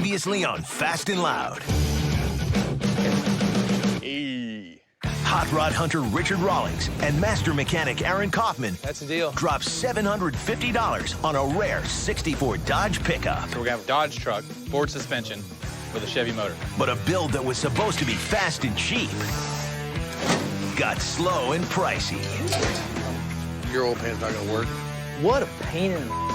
Previously on Fast and Loud. Hot rod hunter Richard Rawlings and master mechanic Aaron Kaufman. That's the deal. Drop $750 on a rare '64 Dodge pickup. So we're gonna have a Dodge truck, Ford suspension, with a Chevy motor. But a build that was supposed to be fast and cheap got slow and pricey. Your old pan's not gonna work. What a pain in the...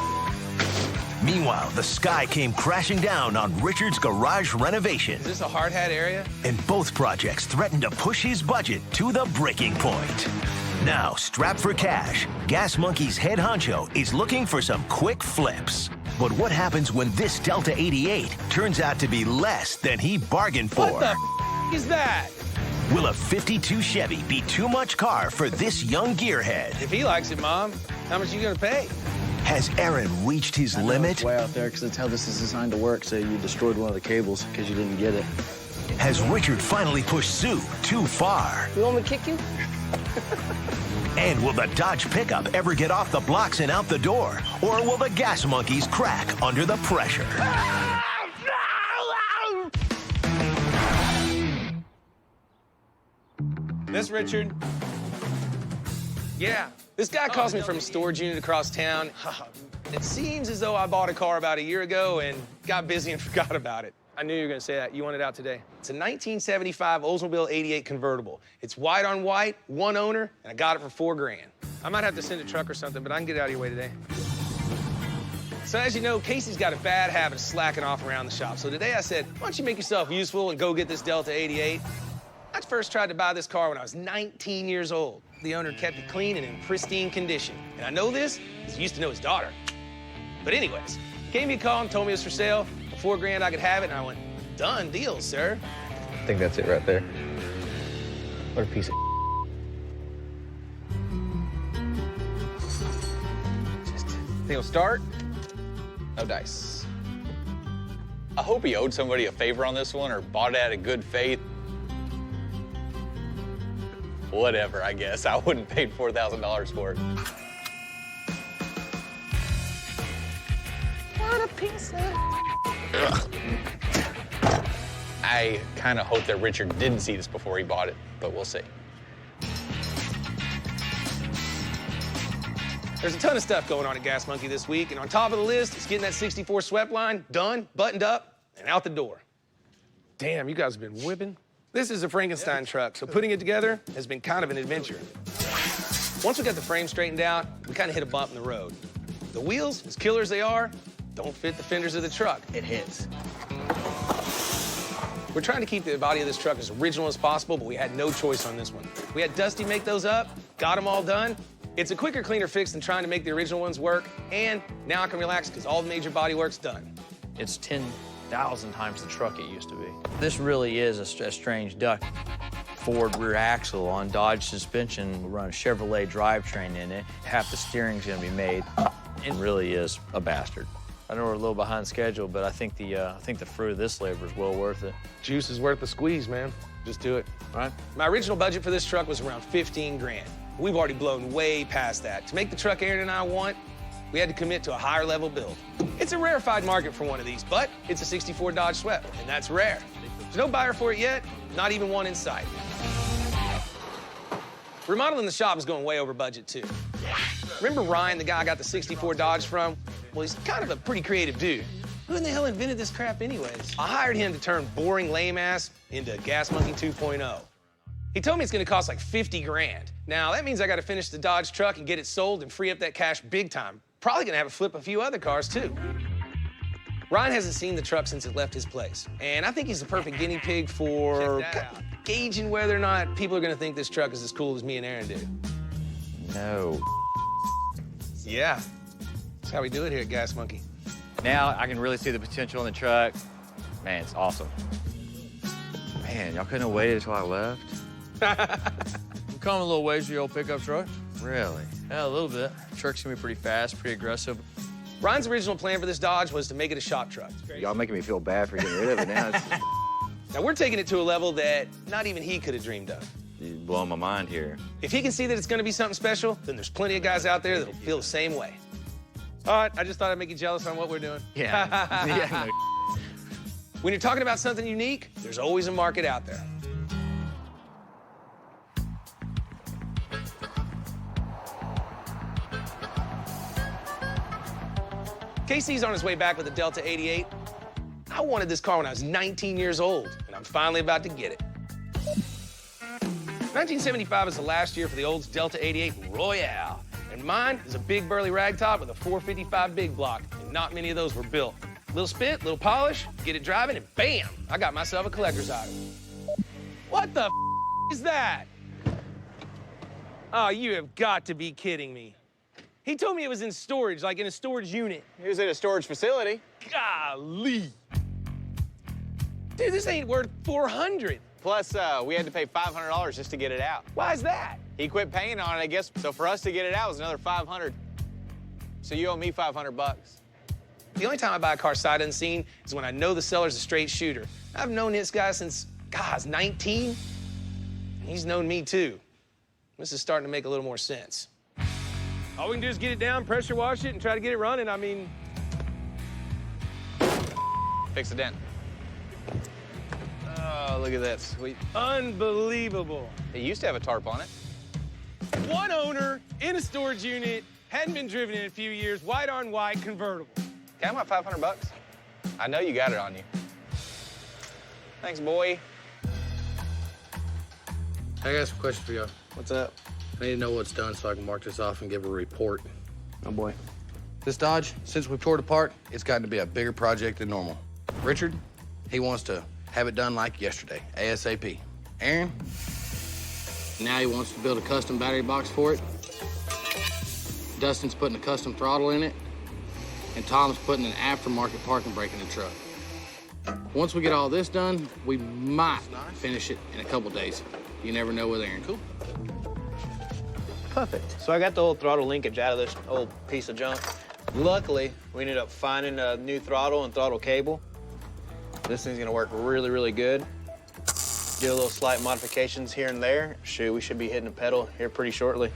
Meanwhile, the sky came crashing down on Richard's garage renovation. Is this a hard hat area? And both projects threatened to push his budget to the breaking point. Now, strapped for cash, Gas Monkey's head honcho is looking for some quick flips. But what happens when this Delta 88 turns out to be less than he bargained for? What the is that? Will a 52 Chevy be too much car for this young gearhead? If he likes it, Mom, how much are you gonna pay? Has Aaron reached his limit? It's way out there because that's how this is designed to work. So you destroyed one of the cables because you didn't get it. Has Richard finally pushed Sue too far? You want me to kick you? And will the Dodge pickup ever get off the blocks and out the door? Or will the Gas Monkeys crack under the pressure? This Richard? Yeah. This guy calls me from a storage unit across town. It seems as though I bought a car about a year ago and got busy and forgot about it. I knew you were gonna say that. You want it out today. It's a 1975 Oldsmobile 88 convertible. It's white on white, one owner, and I got it for $4 grand. I might have to send a truck or something, but I can get it out of your way today. So as you know, Casey's got a bad habit of slacking off around the shop. So today I said, why don't you make yourself useful and go get this Delta 88? I first tried to buy this car when I was 19 years old. The owner kept it clean and in pristine condition. And I know this because he used to know his daughter. But anyways, he gave me a call and told me it was for sale. For $4 grand I could have it, and I went, done deal, sir. I think that's it right there. What a piece of Think it'll start? No dice. I hope he owed somebody a favor on this one or bought it out of good faith. Whatever, I guess. I wouldn't pay $4,000 for it. What a piece of... I kind of hope that Richard didn't see this before he bought it, but we'll see. There's a ton of stuff going on at Gas Monkey this week, and on top of the list is getting that 64 swept line done, buttoned up, and out the door. Damn, you guys have been whipping. This is a Frankenstein truck, so putting it together has been kind of an adventure. Once we got the frame straightened out, we kind of hit a bump in the road. The wheels, as killer as they are, don't fit the fenders of the truck. It hits. We're trying to keep the body of this truck as original as possible, but we had no choice on this one. We had Dusty make those up, got them all done. It's a quicker, cleaner fix than trying to make the original ones work, and now I can relax because all the major body work's done. It's 10,000 times the truck it used to be. This really is a strange duck. Ford rear axle on Dodge suspension. We run a Chevrolet drivetrain in it. Half the steering's gonna be made. It really is a bastard. I know we're a little behind schedule, but I think the fruit of this labor is well worth it. Juice is worth the squeeze, man. Just do it. Right? My original budget for this truck was around 15 grand. We've already blown way past that. To make the truck Aaron and I want, we had to commit to a higher level build. It's a rarefied market for one of these, but it's a 64 Dodge Swept, and that's rare. There's no buyer for it yet, not even one in sight. Remodeling the shop is going way over budget, too. Remember Ryan, the guy I got the 64 Dodge from? Well, he's kind of a pretty creative dude. Who in the hell invented this crap anyways? I hired him to turn boring lame ass into Gas Monkey 2.0. He told me it's gonna cost like 50 grand. Now, that means I gotta finish the Dodge truck and get it sold and free up that cash big time. Probably gonna have to flip a few other cars, too. Ryan hasn't seen the truck since it left his place, and I think he's the perfect guinea pig for gauging whether or not people are gonna think this truck is as cool as me and Aaron do. No. Yeah, that's how we do it here at Gas Monkey. Now I can really see the potential in the truck. Man, it's awesome. Man, y'all couldn't have waited until I left? I'm coming a little ways with your old pickup truck. Really? Yeah, a little bit. Truck's gonna be pretty fast, pretty aggressive. Ryan's original plan for this Dodge was to make it a shop truck. Y'all making me feel bad for getting rid of it now. Now, we're taking it to a level that not even he could have dreamed of. You're blowing my mind here. If he can see that it's gonna be something special, then there's plenty of guys out there that'll feel the same way. All right, I just thought I'd make you jealous on what we're doing. Yeah. Yeah. When you're talking about something unique, there's always a market out there. KC's on his way back with a Delta 88. I wanted this car when I was 19 years old, and I'm finally about to get it. 1975 is the last year for the old Delta 88 Royale, and mine is a big burly ragtop with a 455 big block, and not many of those were built. Little spit, little polish, get it driving, and bam, I got myself a collector's item. What the is that? Oh, you have got to be kidding me. He told me it was in storage, like in a storage unit. He was at a storage facility. Golly. Dude, this ain't worth 400. Plus, we had to pay $500 just to get it out. Why is that? He quit paying on it, I guess. So for us to get it out was another $500. So you owe me $500. The only time I buy a car sight unseen is when I know the seller's a straight shooter. I've known this guy since, God, I was 19. And he's known me too. This is starting to make a little more sense. All we can do is get it down, pressure wash it, and try to get it running. I mean... Fix the dent. Oh, look at that, sweet. Unbelievable. It used to have a tarp on it. One owner, in a storage unit, hadn't been driven in a few years, white on white, convertible. Can I have my $500? I know you got it on you. Thanks, boy. I got some questions for y'all. What's up? I need to know what's done so I can mark this off and give a report. Oh, boy. This Dodge, since we tore it apart, it's gotten to be a bigger project than normal. Richard, he wants to have it done like yesterday, ASAP. Aaron, now he wants to build a custom battery box for it. Dustin's putting a custom throttle in it. And Tom's putting an aftermarket parking brake in the truck. Once we get all this done, we might finish it in a couple days. You never know with Aaron. Cool. Perfect. So I got the old throttle linkage out of this old piece of junk. Luckily, we ended up finding a new throttle and throttle cable. This thing's gonna work really, really good. Do a little slight modifications here and there. Shoot, we should be hitting the pedal here pretty shortly.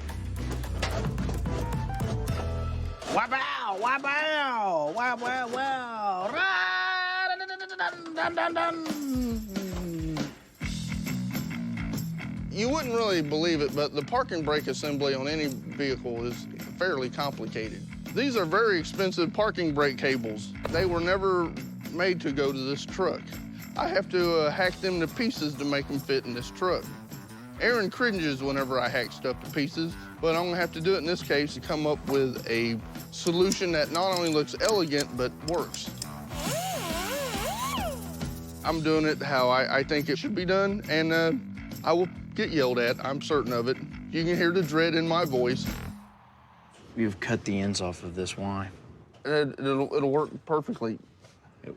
Wow, wow, wow, wow, wow, wow. You wouldn't really believe it, but the parking brake assembly on any vehicle is fairly complicated. These are very expensive parking brake cables. They were never made to go to this truck. I have to hack them to pieces to make them fit in this truck. Aaron cringes whenever I hack stuff to pieces, but I'm gonna have to do it in this case to come up with a solution that not only looks elegant, but works. I'm doing it how I think it should be done, and I will get yelled at, I'm certain of it. You can hear the dread in my voice. You've cut the ends off of this. Why? It'll work perfectly.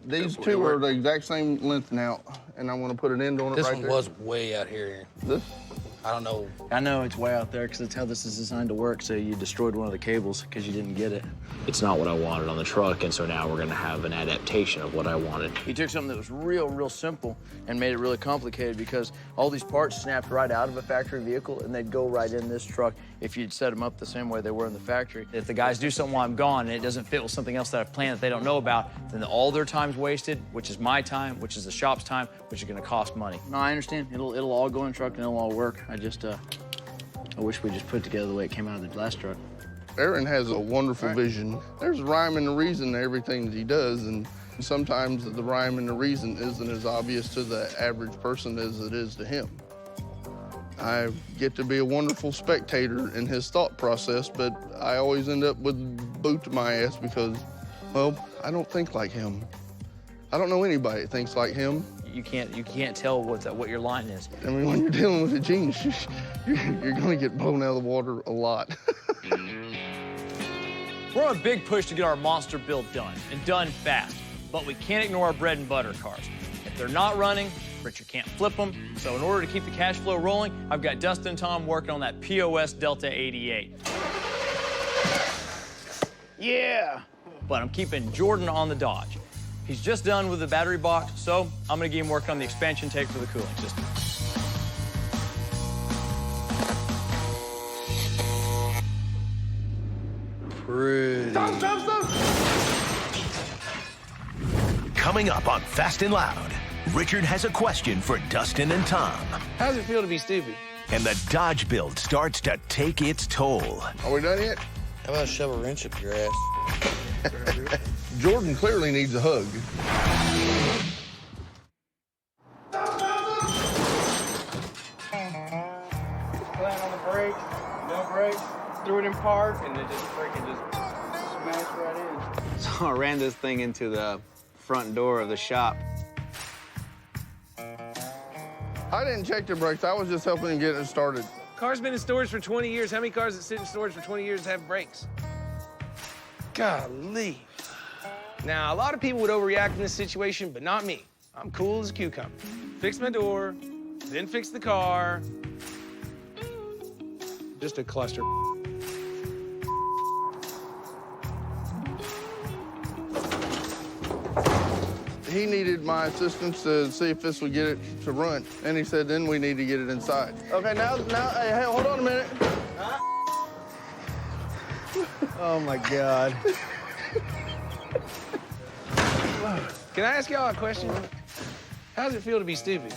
These two are the exact same length now, and I'm gonna put an end on it This right one there. was way out here. This? I don't know. I know it's way out there because that's how this is designed to work, so you destroyed one of the cables because you didn't get it. It's not what I wanted on the truck, and so now we're gonna have an adaptation of what I wanted. He took something that was real simple and made it really complicated because all these parts snapped right out of a factory vehicle and they'd go right in this truck if you'd set them up the same way they were in the factory. If the guys do something while I'm gone and it doesn't fit with something else that I've planned that they don't know about, then all their time's wasted, which is my time, which is the shop's time, which is gonna cost money. No, I understand. It'll all go in the truck and it'll all work. I wish we just put it together the way it came out of the last truck. Aaron has a wonderful vision. There's a rhyme and a reason to everything that he does, and sometimes the rhyme and the reason isn't as obvious to the average person as it is to him. I get to be a wonderful spectator in his thought process, but I always end up with boot to my ass because, well, I don't think like him. I don't know anybody that thinks like him. You can't tell what your line is. I mean, when you're dealing with a genius, you're gonna get blown out of the water a lot. We're on a big push to get our monster build done, and done fast. But we can't ignore our bread and butter cars. If they're not running, Richard can't flip them. So in order to keep the cash flow rolling, I've got Dustin and Tom working on that POS Delta 88. Yeah! But I'm keeping Jordan on the Dodge. He's just done with the battery box, so I'm gonna get him working on the expansion tank for the cooling system. Pretty. Stop! Coming up on Fast and Loud, Richard has a question for Dustin and Tom. How does it feel to be stupid? And the Dodge build starts to take its toll. Are we done yet? How about shove a wrench up your ass? Jordan clearly needs a hug. Land on the brake, no brakes, threw it in park, and it just freaking just smashed right in. So I ran this thing into the front door of the shop. I didn't check the brakes. I was just helping him get it started. Car's been in storage for 20 years. How many cars that sit in storage for 20 years have brakes? Golly. Now, a lot of people would overreact in this situation, but not me. I'm cool as a cucumber. Fix my door, then fix the car. Just a cluster. He needed my assistance to see if this would get it to run. And he said, then we need to get it inside. Okay, now, hey, hold on a minute. Oh my God. Can I ask y'all a question? How does it feel to be stupid?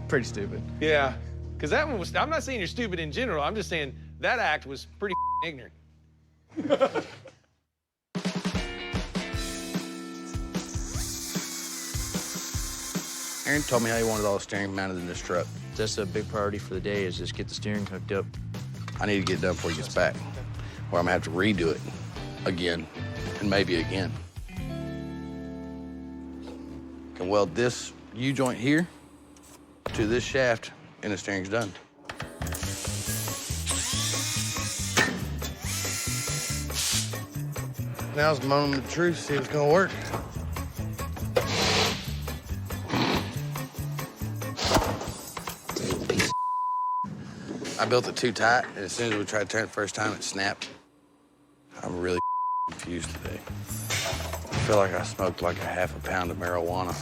Pretty stupid. Yeah, because that one was, I'm not saying you're stupid in general. I'm just saying that act was pretty ignorant. Aaron told me how he wanted all the steering mounted in this truck. That's a big priority for the day, is just get the steering hooked up. I need to get it done before he gets back, or I'm gonna have to redo it again, and maybe again. Can weld this U-joint here to this shaft, and the steering's done. Now's the moment of truth, see if it's gonna work. I built it too tight, and as soon as we tried to turn it the first time, it snapped. I'm really confused today. I feel like I smoked like a half a pound of marijuana.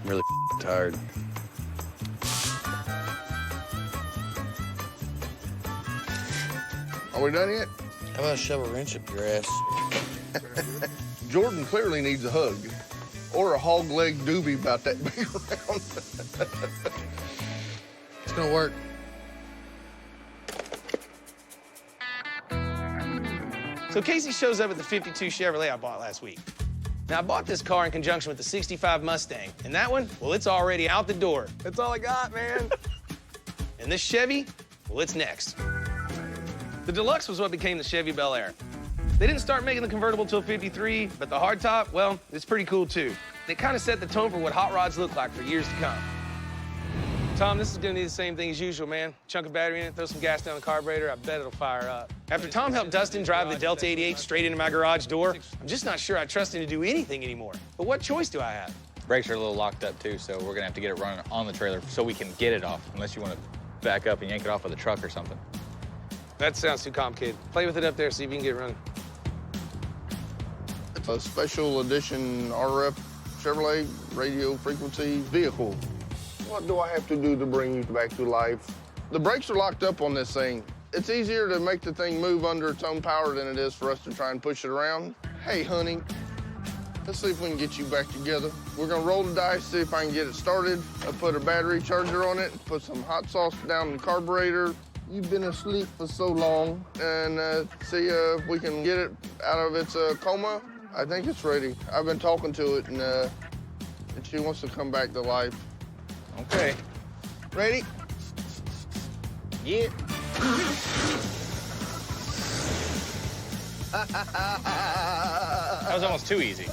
I'm really tired. Are we done yet? How about shove a wrench up your ass? Jordan clearly needs a hug. Or a hog leg doobie about that big around. It's gonna work. So Casey shows up at the 52 Chevrolet I bought last week. Now, I bought this car in conjunction with the 65 Mustang. And that one, well, it's already out the door. That's all I got, man. And this Chevy, well, it's next. The Deluxe was what became the Chevy Bel Air. They didn't start making the convertible till 53, but the hardtop, well, it's pretty cool, too. It kind of set the tone for what hot rods look like for years to come. Tom, this is gonna need the same thing as usual, man. Chunk of battery in it, throw some gas down the carburetor, I bet it'll fire up. After Tom helped Dustin drive the Delta 88 straight into my garage door, I'm just not sure I trust him to do anything anymore. But what choice do I have? Brakes are a little locked up too, so we're gonna have to get it running on the trailer so we can get it off, unless you want to back up and yank it off with a truck or something. That sounds too complicated. Play with it up there, see if you can get it running. It's a special edition RF Chevrolet radio frequency vehicle. What do I have to do to bring you back to life? The brakes are locked up on this thing. It's easier to make the thing move under its own power than it is for us to try and push it around. Hey, honey, let's see if we can get you back together. We're gonna roll the dice, see if I can get it started. I'll put a battery charger on it, put some hot sauce down in the carburetor. You've been asleep for so long, and see if we can get it out of its coma. I think it's ready. I've been talking to it, and she wants to come back to life. Okay. Ready? Yeah. That was almost too easy.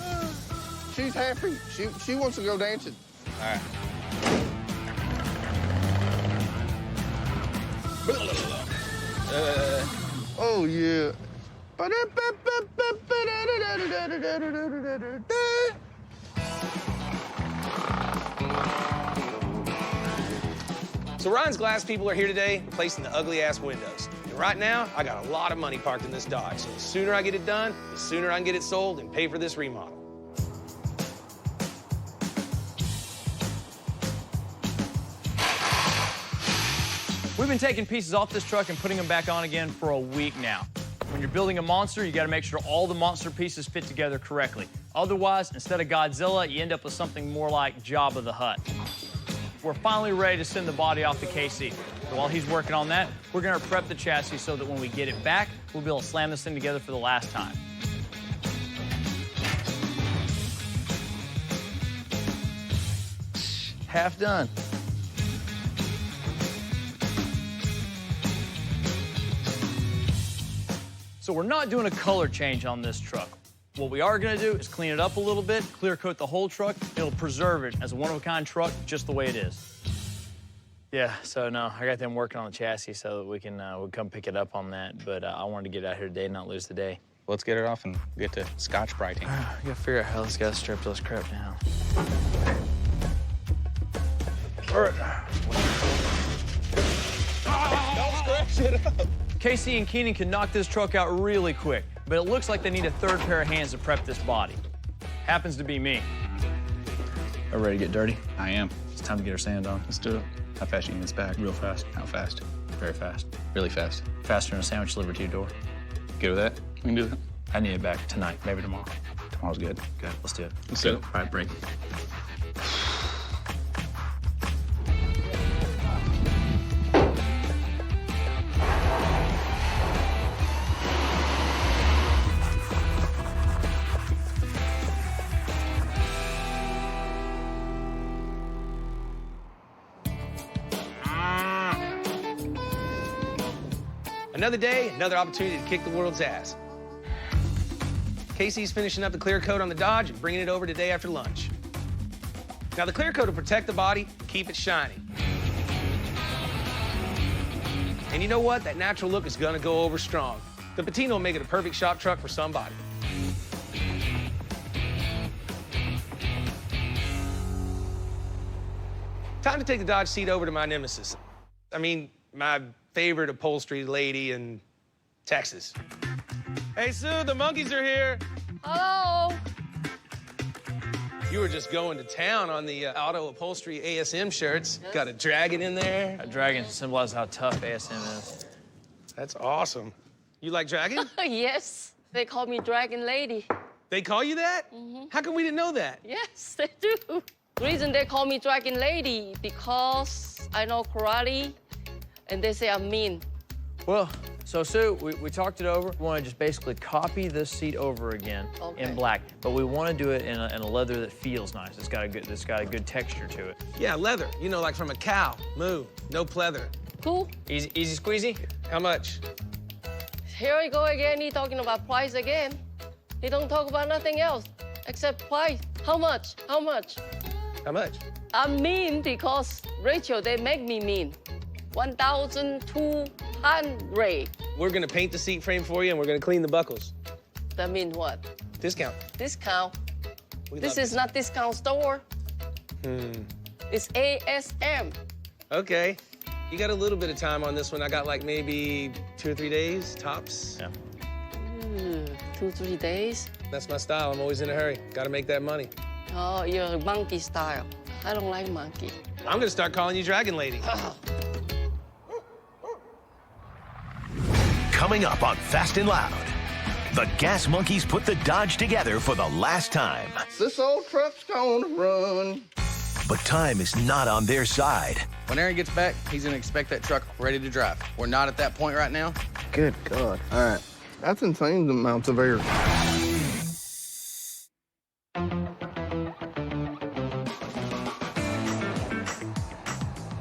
She's happy. She wants to go dancing. All right. Oh, yeah. So Ryan's Glass people are here today replacing the ugly-ass windows. And right now, I got a lot of money parked in this Dodge. So the sooner I get it done, the sooner I can get it sold and pay for this remodel. We've been taking pieces off this truck and putting them back on again for a week now. When you're building a monster, you gotta make sure all the monster pieces fit together correctly. Otherwise, instead of Godzilla, you end up with something more like Jabba the Hutt. We're finally ready to send the body off to KC. So while he's working on that, we're gonna prep the chassis so that when we get it back, we'll be able to slam this thing together for the last time. Half done. So we're not doing a color change on this truck. What we are gonna do is clean it up a little bit, clear coat the whole truck. It'll preserve it as a one-of-a-kind truck just the way it is. Yeah, so no, I got them working on the chassis so that we can we'll come pick it up on that, but I wanted to get out here today and not lose the day. Let's get it off and get to Scotch Brighting. I gotta figure out how this guy's strip those crap down. All right. Don't scratch it up. Casey and Keenan can knock this truck out really quick, but it looks like they need a third pair of hands to prep this body. Happens to be me. Are we ready to get dirty? I am. It's time to get our sand on. Let's do it. How fast you need this back? Real fast. How fast? Very fast. Really fast. Faster than a sandwich delivered to your door. Good with that? We can do that. I need it back tonight, maybe tomorrow. Tomorrow's good. Good, let's do it. Let's do it. All right, break. Another day, another opportunity to kick the world's ass. Casey's finishing up the clear coat on the Dodge and bringing it over today after lunch. Now, the clear coat will protect the body, keep it shiny. And you know what? That natural look is gonna go over strong. The patina will make it a perfect shop truck for somebody. Time to take the Dodge seat over to my nemesis. I mean, my favorite upholstery lady in Texas. Hey, Sue, the monkeys are here. Hello. You were just going to town on the auto upholstery ASM shirts. Got a dragon in there. A dragon symbolizes how tough ASM is. That's awesome. You like dragon? Yes, they call me Dragon Lady. They call you that? Mm-hmm. How come we didn't know that? Yes, they do. The reason they call me Dragon Lady because I know karate, and they say I'm mean. Well, so Sue, we talked it over. We want to just basically copy this seat over again in black, but we want to do it in a leather that feels nice. It's got a good texture to it. Yeah, leather. You know, like from a cow. Moo. No pleather. Cool. Easy squeezy. How much? Here we go again. He talking about price again. He don't talk about nothing else except price. How much? How much? How much? I'm mean because Rachel, they make me mean. 1,200. We're gonna paint the seat frame for you and we're gonna clean the buckles. That means what? Discount. Discount. We This love is not discount store. It's ASM. Okay. You got a little bit of time on this one. I got like maybe 2 or 3 days, tops. Yeah. 2, 3 days. That's my style. I'm always in a hurry. Gotta make that money. Oh, you're monkey style. I don't like monkey. I'm gonna start calling you Dragon Lady. Coming up on Fast and Loud, the Gas Monkeys put the Dodge together for the last time. This old truck's gonna run. But time is not on their side. When Aaron gets back, he's gonna expect that truck ready to drive. We're not at that point right now. Good God. All right. That's insane amounts of air.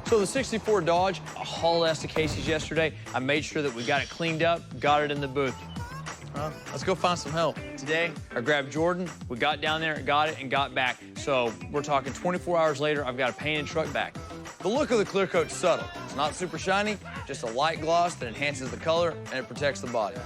So the 64 Dodge, I hauled ass to Casey's yesterday. I made sure that we got it cleaned up, got it in the booth. Let's go find some help. Today, I grabbed Jordan, we got down there, got it, and got back. So we're talking 24 hours later, I've got a painted truck back. The look of the clear coat's subtle. It's not super shiny, just a light gloss that enhances the color and it protects the body.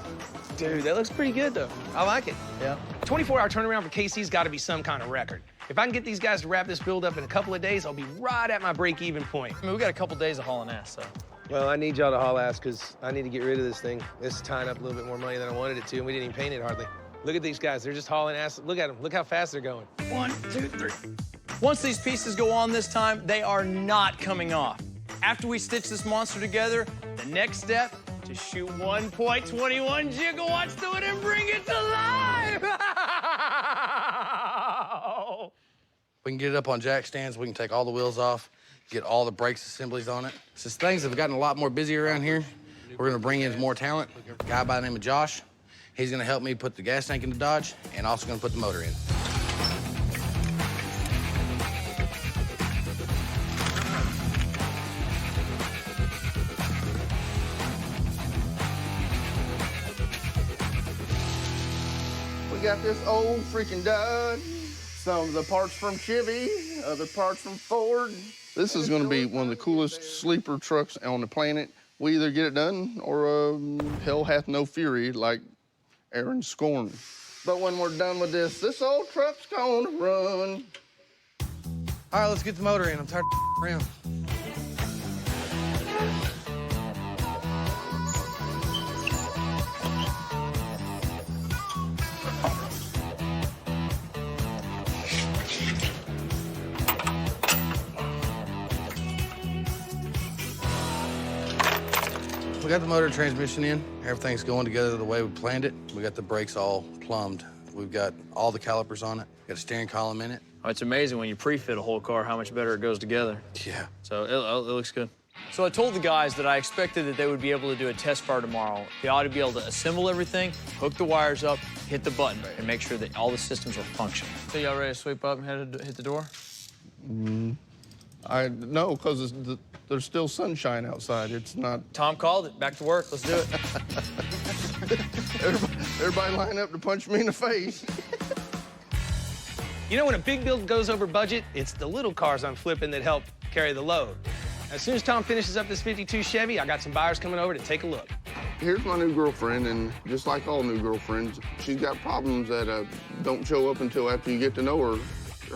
Dude, that looks pretty good though. I like it. Yeah. 24-hour turnaround for Casey's gotta be some kind of record. If I can get these guys to wrap this build up in a couple of days, I'll be right at my break-even point. I mean, we got a couple days of hauling ass, so. Well, I need y'all to haul ass because I need to get rid of this thing. It's tying up a little bit more money than I wanted it to, and we didn't even paint it hardly. Look at these guys. They're just hauling ass. Look at them. Look how fast they're going. 1, 2, 3. Once these pieces go on this time, they are not coming off. After we stitch this monster together, the next step, to shoot 1.21 gigawatts to it and bring it to life! We can get it up on jack stands. We can take all the wheels off, get all the brakes assemblies on it. Since things have gotten a lot more busy around here, we're gonna bring in more talent. A guy by the name of Josh. He's gonna help me put the gas tank in the Dodge and also gonna put the motor in. We got this old freaking Dodge. Some of the parts from Chevy, other parts from Ford. This is gonna be one of the coolest sleeper trucks on the planet. We either get it done or hell hath no fury like Aaron Scorn. But when we're done with this old truck's gonna run. All right, let's get the motor in. I'm tired of around. We got the motor and transmission in. Everything's going together the way we planned it. We got the brakes all plumbed. We've got all the calipers on it. Got a steering column in it. Oh, it's amazing when you pre-fit a whole car how much better it goes together. Yeah. So it looks good. So I told the guys that I expected that they would be able to do a test fire tomorrow. They ought to be able to assemble everything, hook the wires up, hit the button, and make sure that all the systems are functioning. So y'all ready to sweep up and hit the door? No, because there's still sunshine outside. It's not. Tom called it. Back to work. Let's do it. Everybody line up to punch me in the face. You know, when a big build goes over budget, it's the little cars I'm flipping that help carry the load. As soon as Tom finishes up this 52 Chevy, I got some buyers coming over to take a look. Here's my new girlfriend, and just like all new girlfriends, she's got problems that don't show up until after you get to know her.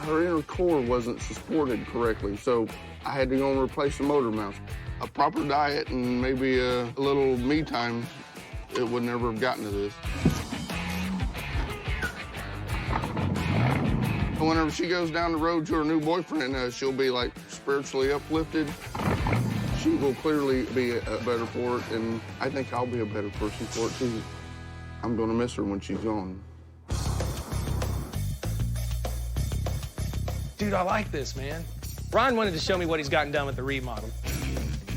Her inner core wasn't supported correctly, so I had to go and replace the motor mounts. A proper diet and maybe a little me time, it would never have gotten to this. Whenever she goes down the road to her new boyfriend, she'll be like spiritually uplifted. She will clearly be better for it, and I think I'll be a better person for it too. I'm gonna miss her when she's gone. Dude, I like this, man. Ryan wanted to show me what he's gotten done with the remodel.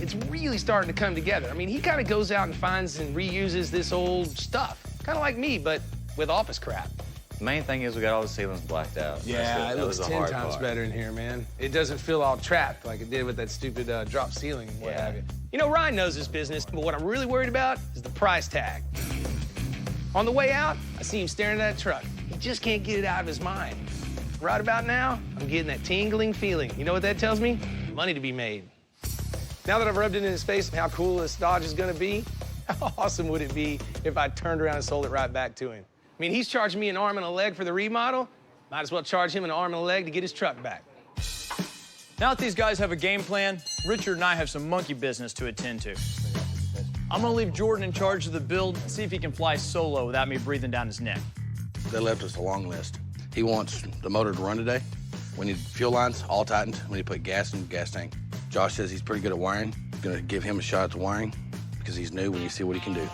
It's really starting to come together. I mean, he kind of goes out and finds and reuses this old stuff. Kind of like me, but with office crap. The main thing is we got all the ceilings blacked out. Yeah, it looks 10 hard times part. better in here, man. It doesn't feel all trapped like it did with that stupid drop ceiling and what have you. You know, Ryan knows his business, but what I'm really worried about is the price tag. On the way out, I see him staring at that truck. He just can't get it out of his mind. Right about now, I'm getting that tingling feeling. You know what that tells me? Money to be made. Now that I've rubbed it in his face how cool this Dodge is gonna be, how awesome would it be if I turned around and sold it right back to him? I mean, he's charging me an arm and a leg for the remodel. Might as well charge him an arm and a leg to get his truck back. Now that these guys have a game plan, Richard and I have some monkey business to attend to. I'm gonna leave Jordan in charge of the build, see if he can fly solo without me breathing down his neck. They left us a long list. He wants the motor to run today. We need fuel lines all tightened. We need to put gas in the gas tank. Josh says he's pretty good at wiring. Gonna give him a shot at the wiring because he's new. We need to see what he can do.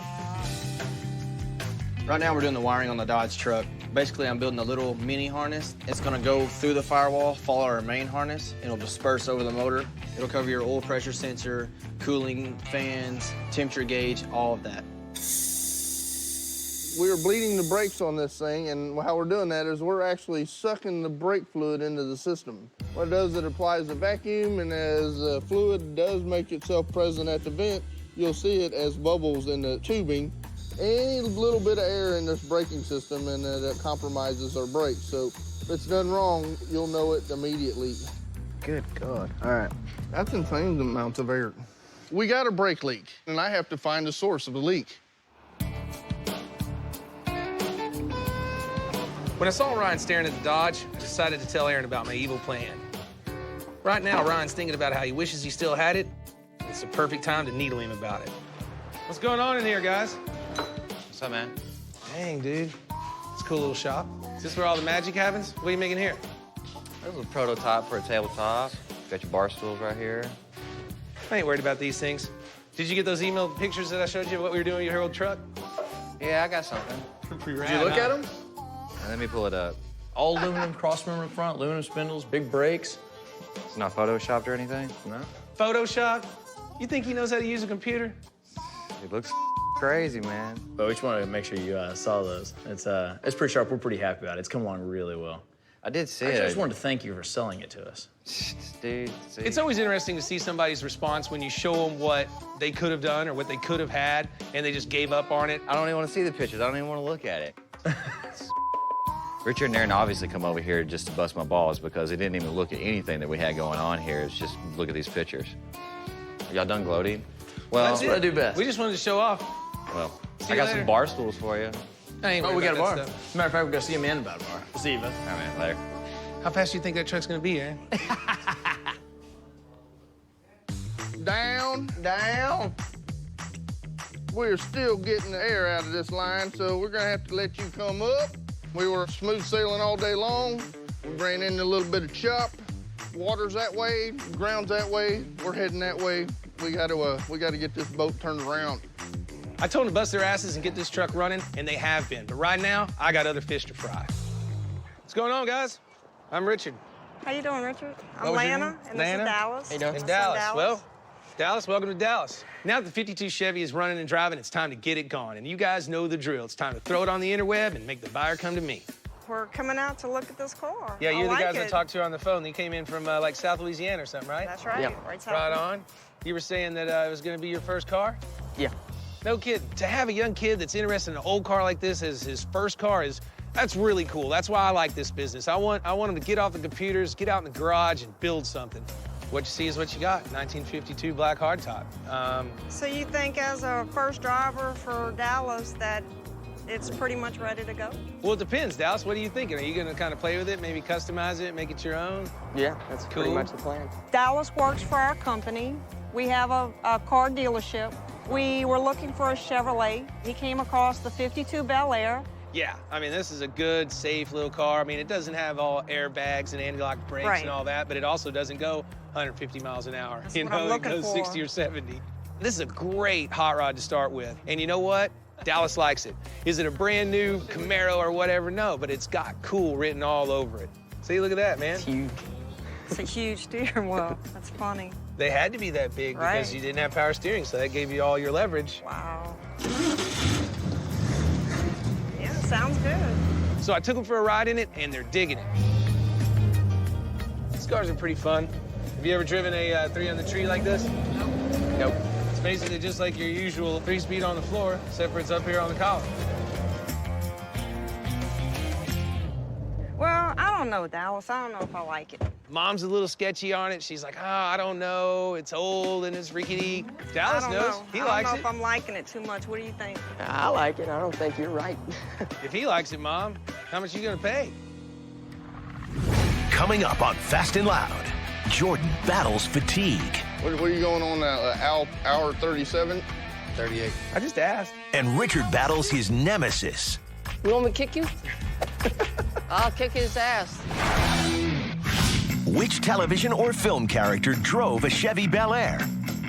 Right now, we're doing the wiring on the Dodge truck. Basically, I'm building a little mini harness. It's gonna go through the firewall, follow our main harness. It'll disperse over the motor. It'll cover your oil pressure sensor, cooling fans, temperature gauge, all of that. We are bleeding the brakes on this thing, and how we're doing that is we're actually sucking the brake fluid into the system. What it does, it applies a vacuum, and as the fluid does make itself present at the vent, you'll see it as bubbles in the tubing. Any little bit of air in this braking system, and that compromises our brakes. So if it's done wrong, you'll know it immediately. Good God. All right. That's insane amounts of air. We got a brake leak, and I have to find the source of the leak. When I saw Ryan staring at the Dodge, I decided to tell Aaron about my evil plan. Right now, Ryan's thinking about how he wishes he still had it. It's the perfect time to needle him about it. What's going on in here, guys? What's up, man? Dang, dude. It's a cool little shop. Is this where all the magic happens? What are you making here? There's a prototype for a tabletop. Got your bar stools right here. I ain't worried about these things. Did you get those email pictures that I showed you of what we were doing with your old truck? Yeah, I got something. Pretty Did you look at them? Let me pull it up. All aluminum, cross member in front, aluminum spindles, big brakes. It's not photoshopped or anything? No. Photoshop? You think he knows how to use a computer? It looks crazy, man. But we just wanted to make sure you saw those. It's pretty sharp. We're pretty happy about it. It's come along really well. I did see Actually, it. I just wanted to thank you for selling it to us. Dude, see. It's always interesting to see somebody's response when you show them what they could have done or what they could have had, and they just gave up on it. I don't even want to see the pictures. I don't even want to look at it. Richard and Aaron obviously come over here just to bust my balls because they didn't even look at anything that we had going on here. It's just look at these pictures. Are y'all done gloating? Well, That's what I do best. We just wanted to show off. well, See I you got later. some bar stools for you. I ain't Oh, we worried got a about bar. that As stuff. a matter of fact, we're going to see Amanda about a bar. See you, bud. All right, man, later. How fast do you think that truck's gonna be, Aaron? Down, down. We're still getting the air out of this line, so we're gonna have to let you come up. We were smooth sailing all day long. We ran into a little bit of chop. Water's that way, ground's that way. We're heading that way. We gotta get this boat turned around. I told them to bust their asses and get this truck running, and they have been. But right now, I got other fish to fry. What's going on, guys? I'm Richard. How you doing, Richard? I'm What was your Lana, name? and Lana? this is Dallas. How you doing? My In son Dallas. Well, Dallas, welcome to Dallas. Now that the 52 Chevy is running and driving, it's time to get it going. And you guys know the drill. It's time to throw it on the interweb and make the buyer come to me. We're coming out to look at this car. Yeah, I you're the like guys I it. talked to on the phone. You came in from like South Louisiana or something, right? That's right. Yeah. Right south. Right on. You were saying that it was going to be your first car? Yeah. No kidding. To have a young kid that's interested in an old car like this as his first car that's really cool. That's why I like this business. I want him to get off the computers, get out in the garage, and build something. What you see is what you got. 1952 black hardtop. So you think as a first driver for Dallas that it's pretty much ready to go? Well, it depends, Dallas. What are you thinking? Are you going to kind of play with it, maybe customize it, make it your own? Yeah, that's pretty Cool. much the plan. Dallas works for our company. We have a car dealership. We were looking for a Chevrolet. He came across the 52 Bel Air. Yeah, I mean, this is a good, safe little car. I mean, it doesn't have all airbags and anti-lock brakes Right. and all that, but it also doesn't go 150 miles an hour. That's You what know, I'm it looking goes for. 60 or 70. This is a great hot rod to start with. And you know what? Dallas likes it. Is it a brand new Camaro or whatever? No, but it's got cool written all over it. See, look at that, man. It's huge. It's a huge steering wheel. That's funny. They had to be that big because Right. you didn't have power steering, so that gave you all your leverage. Wow. Yeah, sounds good. So I took them for a ride in it, and they're digging it. These cars are pretty fun. Have you ever driven a 3 on the tree like this? Nope. It's basically just like your usual 3-speed on the floor, except for it's up here on the collar. Well, I don't know, Dallas. I don't know if I like it. Mom's a little sketchy on it. She's like, I don't know. It's old and it's rickety. Dallas I don't knows. know. He I don't likes know it. if I'm liking it too much. What do you think? I like it. I don't think you're right. If he likes it, Mom, how much you gonna pay? Coming up on Fast and Loud, Jordan battles fatigue. What are you going on now? Hour 37? 38. I just asked. And Richard battles his nemesis. You want me to kick you? I'll kick his ass. Which television or film character drove a Chevy Bel Air?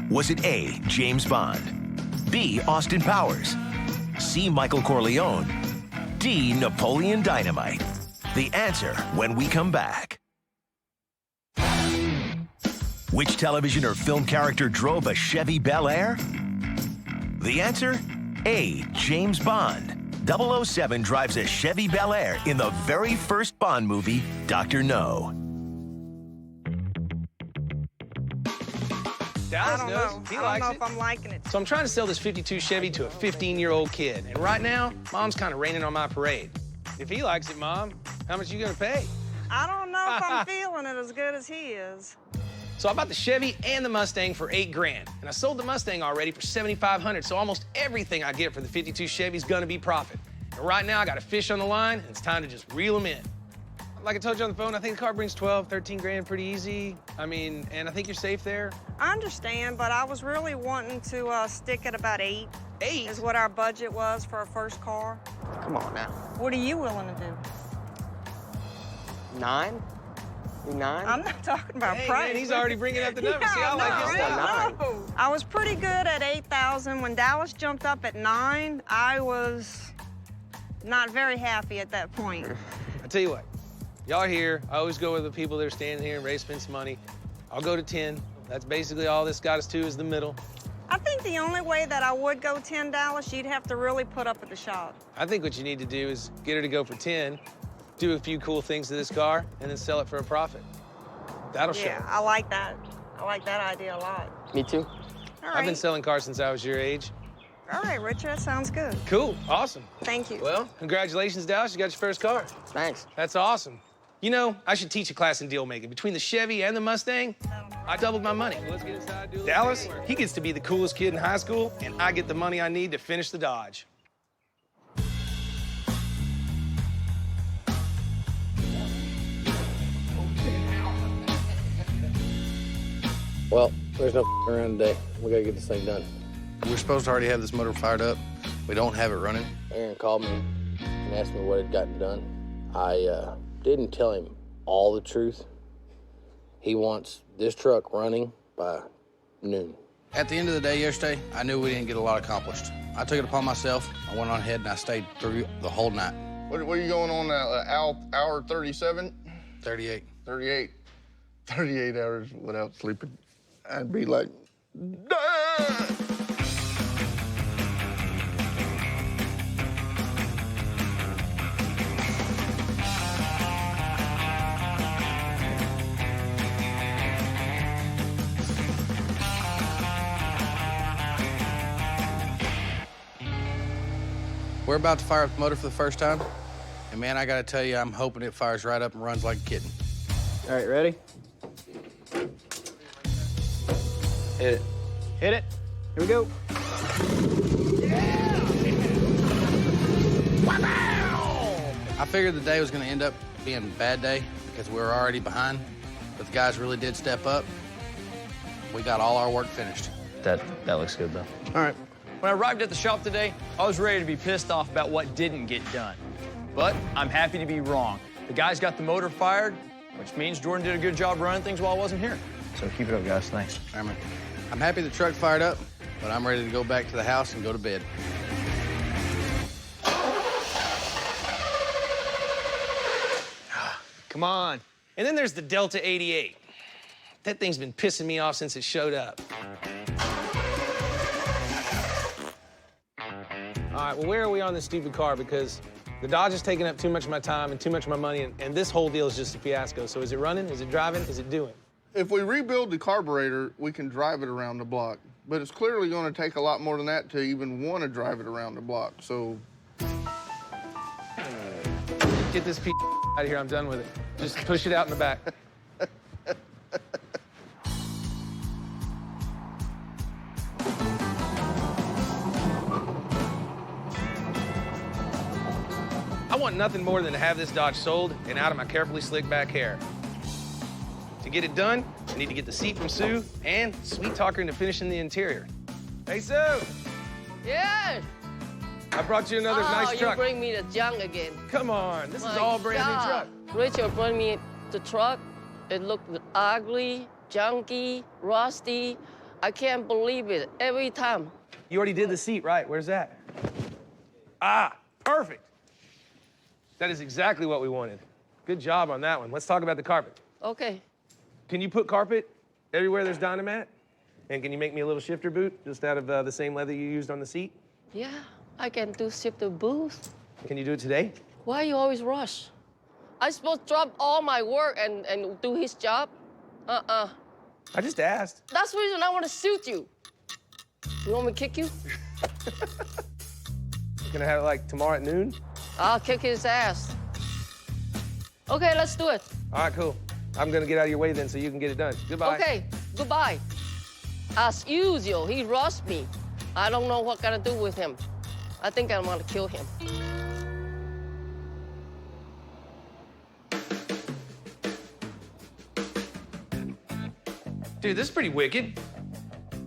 Was it A, James Bond, B, Austin Powers, C, Michael Corleone, D, Napoleon Dynamite? The answer when we come back. Which television or film character drove a Chevy Bel Air? The answer, A, James Bond. 007 drives a Chevy Bel Air in the very first Bond movie, Dr. No. Dallas I don't knows. know. He I likes don't it. know if I'm liking it. So I'm trying to sell this 52 Chevy to a 15-year-old kid. And right now, Mom's kind of raining on my parade. If he likes it, Mom, how much you gonna pay? I don't know if I'm feeling it as good as he is. So I bought the Chevy and the Mustang for $8 grand. And I sold the Mustang already for $7,500. So almost everything I get for the 52 Chevy is gonna be profit. And right now, I got a fish on the line, and it's time to just reel them in. Like I told you on the phone, I think the car brings 12, 13 grand pretty easy. I mean, and I think you're safe there. I understand, but I was really wanting to stick at about 8. 8? Is what our budget was for a first car. Come on now. What are you willing to do? 9? You 9? I'm not talking about Hey, price. man, he's already bringing up the number. See, I like his stuff. No. I was pretty good at 8,000. When Dallas jumped up at 9, I was not very happy at that point. I tell you what, Y'all are here. I always go with the people that are standing here and ready to spend some money. I'll go to 10. That's basically all this got us to is the middle. I think the only way that I would go $10, you'd have to really put up at the shop. I think what you need to do is get her to go for 10, do a few cool things to this car, and then sell it for a profit. That'll show. Yeah, I like that. I like that idea a lot. Me too. All I've been right. selling cars since I was your age. All right, Richard, that sounds good. Cool, awesome. Thank you. Well, congratulations, Dallas, you got your first car. Thanks. That's awesome. You know, I should teach a class in deal making. Between the Chevy and the Mustang, I doubled my money. Let's get inside, do Dallas, he gets to be the coolest kid in high school, and I get the money I need to finish the Dodge. Well, there's no around today. We gotta get this thing done. We're supposed to already have this motor fired up. We don't have it running. Aaron called me and asked me what had gotten done. I didn't tell him all the truth. He wants this truck running by noon. At the end of the day yesterday, I knew we didn't get a lot accomplished. I took it upon myself. I went on ahead and I stayed through the whole night. What are you going on now? Hour 37? 38. 38. 38 hours without sleeping. I'd be like, "Duh!" We're about to fire up the motor for the first time. And man, I gotta tell you, I'm hoping it fires right up and runs like a kitten. All right, ready? Hit it. Hit it. Here we go. I figured the day was gonna end up being a bad day because we were already behind, but the guys really did step up. We got all our work finished. That looks good, though. All right. When I arrived at the shop today, I was ready to be pissed off about what didn't get done. But I'm happy to be wrong. The guys got the motor fired, which means Jordan did a good job running things while I wasn't here. So keep it up, guys. Thanks. All right, man. I'm happy the truck fired up, but I'm ready to go back to the house and go to bed. Come on. And then there's the Delta 88. That thing's been pissing me off since it showed up. All right, well, where are we on this stupid car? Because the Dodge is taking up too much of my time and too much of my money, and this whole deal is just a fiasco. So is it running? Is it driving? Is it doing? If we rebuild the carburetor, we can drive it around the block. But it's clearly going to take a lot more than that to even want to drive it around the block. So Get this piece out of here. I'm done with it. Just push it out in the back. I want nothing more than to have this Dodge sold and out of my carefully slicked back hair. To get it done, I need to get the seat from Sue and sweet talk her into finishing the interior. Hey, Sue, Yes. I brought you another nice truck. You bring me the junk again. Come on, this is My all brand new truck. God. Rachel brought me the truck. It looked ugly, junky, rusty. I can't believe it every time. You already did the seat, right? Where's that? Ah, perfect. That is exactly what we wanted. Good job on that one. Let's talk about the carpet. Okay. Can you put carpet everywhere there's Dynamat? And can you make me a little shifter boot just out of the same leather you used on the seat? Yeah, I can do shifter booth. Can you do it today? Why you always rush? I supposed to drop all my work and do his job? I just asked. That's the reason I want to shoot you. You want me to kick you? Gonna have it like tomorrow at noon? I'll kick his ass. Okay, let's do it. All right, cool. I'm gonna get out of your way then so you can get it done. Goodbye. Okay, goodbye. As usual, he rushed me. I don't know what I'm gonna do with him. I think I'm gonna kill him. Dude, this is pretty wicked.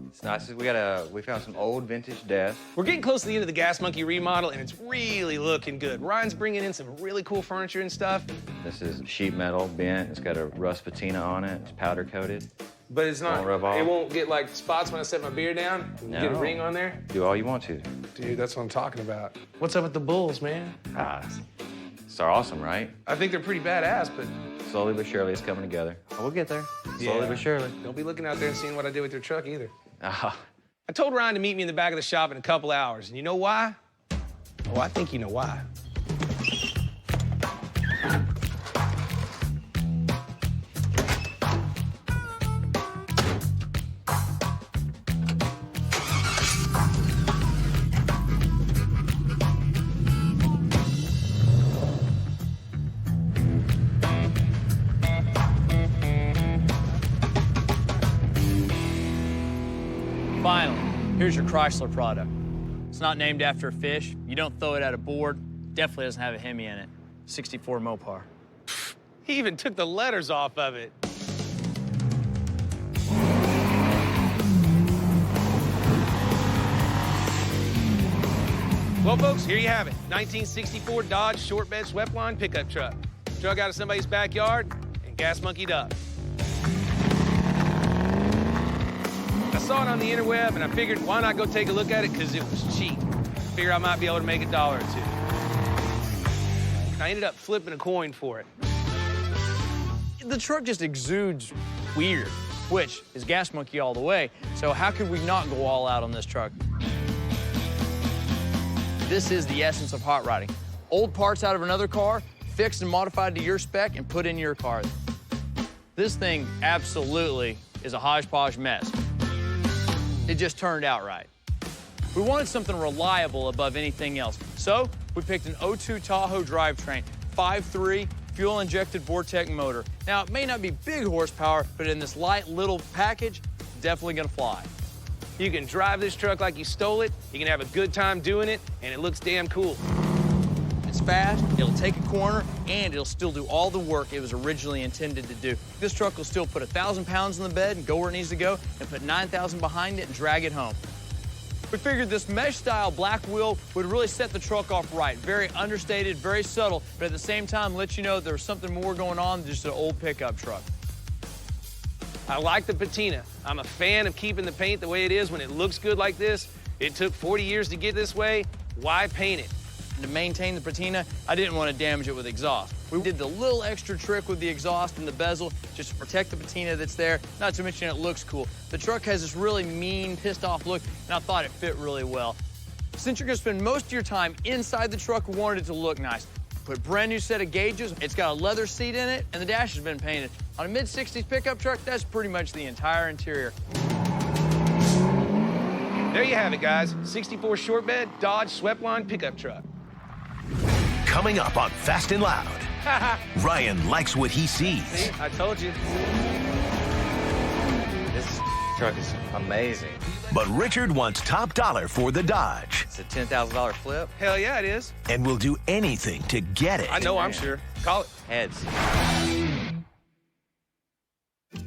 It's nice. We found some old vintage desks. We're getting close to the end of the Gas Monkey remodel, and it's really looking good. Ryan's bringing in some really cool furniture and stuff. This is sheet metal, bent. It's got a rust patina on it. It's powder coated. But it's not, Won't rub off. it won't get like spots when I set my beer down. You get a No. ring on there. Do all you want to. Dude, that's what I'm talking about. What's up with the Bulls, man? Ah, They're awesome, right? I think they're pretty badass, but... Slowly but surely, it's coming together. We'll get there. Slowly but surely. Don't be looking out there and seeing what I did with your truck either. Uh-huh. I told Ryan to meet me in the back of the shop in a couple hours, and you know why? Oh, I think you know why. Finally, here's your Chrysler product. It's not named after a fish. You don't throw it at a board. Definitely doesn't have a Hemi in it. 64 Mopar. He even took the letters off of it. Well, folks, here you have it. 1964 Dodge short bed swept line pickup truck. Drug out of somebody's backyard and gas monkeyed up. I saw it on the interweb, and I figured, why not go take a look at it, because it was cheap. Figure I might be able to make $1 or $2. I ended up flipping a coin for it. The truck just exudes weird, which is gas monkey all the way. So how could we not go all out on this truck? This is the essence of hot rodding. Old parts out of another car, fixed and modified to your spec, and put in your car. This thing absolutely is a hodgepodge mess. It just turned out right. We wanted something reliable above anything else, so we picked an 02 Tahoe drivetrain, 5.3 fuel-injected Vortec motor. Now, it may not be big horsepower, but in this light little package, definitely gonna fly. You can drive this truck like you stole it, you can have a good time doing it, and it looks damn cool. It's fast, it'll take a corner, and it'll still do all the work it was originally intended to do. This truck will still put 1,000 pounds in the bed and go where it needs to go, and put 9,000 behind it and drag it home. We figured this mesh-style black wheel would really set the truck off right. Very understated, very subtle, but at the same time let you know there was something more going on than just an old pickup truck. I like the patina. I'm a fan of keeping the paint the way it is when it looks good like this. It took 40 years to get this way. Why paint it? To maintain the patina, I didn't want to damage it with exhaust. We did the little extra trick with the exhaust and the bezel just to protect the patina that's there, not to mention it looks cool. The truck has this really mean, pissed-off look, and I thought it fit really well. Since you're going to spend most of your time inside the truck, we wanted it to look nice. Put a brand new set of gauges, it's got a leather seat in it, and the dash has been painted. On a mid-60s pickup truck, that's pretty much the entire interior. There you have it, guys. 64 short bed Dodge swept line pickup truck. Coming up on Fast and Loud, Ryan likes what he sees. See, I told you. This truck is amazing. But Richard wants top dollar for the Dodge. It's a $10,000 flip. Hell yeah, it is. And will do anything to get it. I know, I'm sure. Call it. Heads.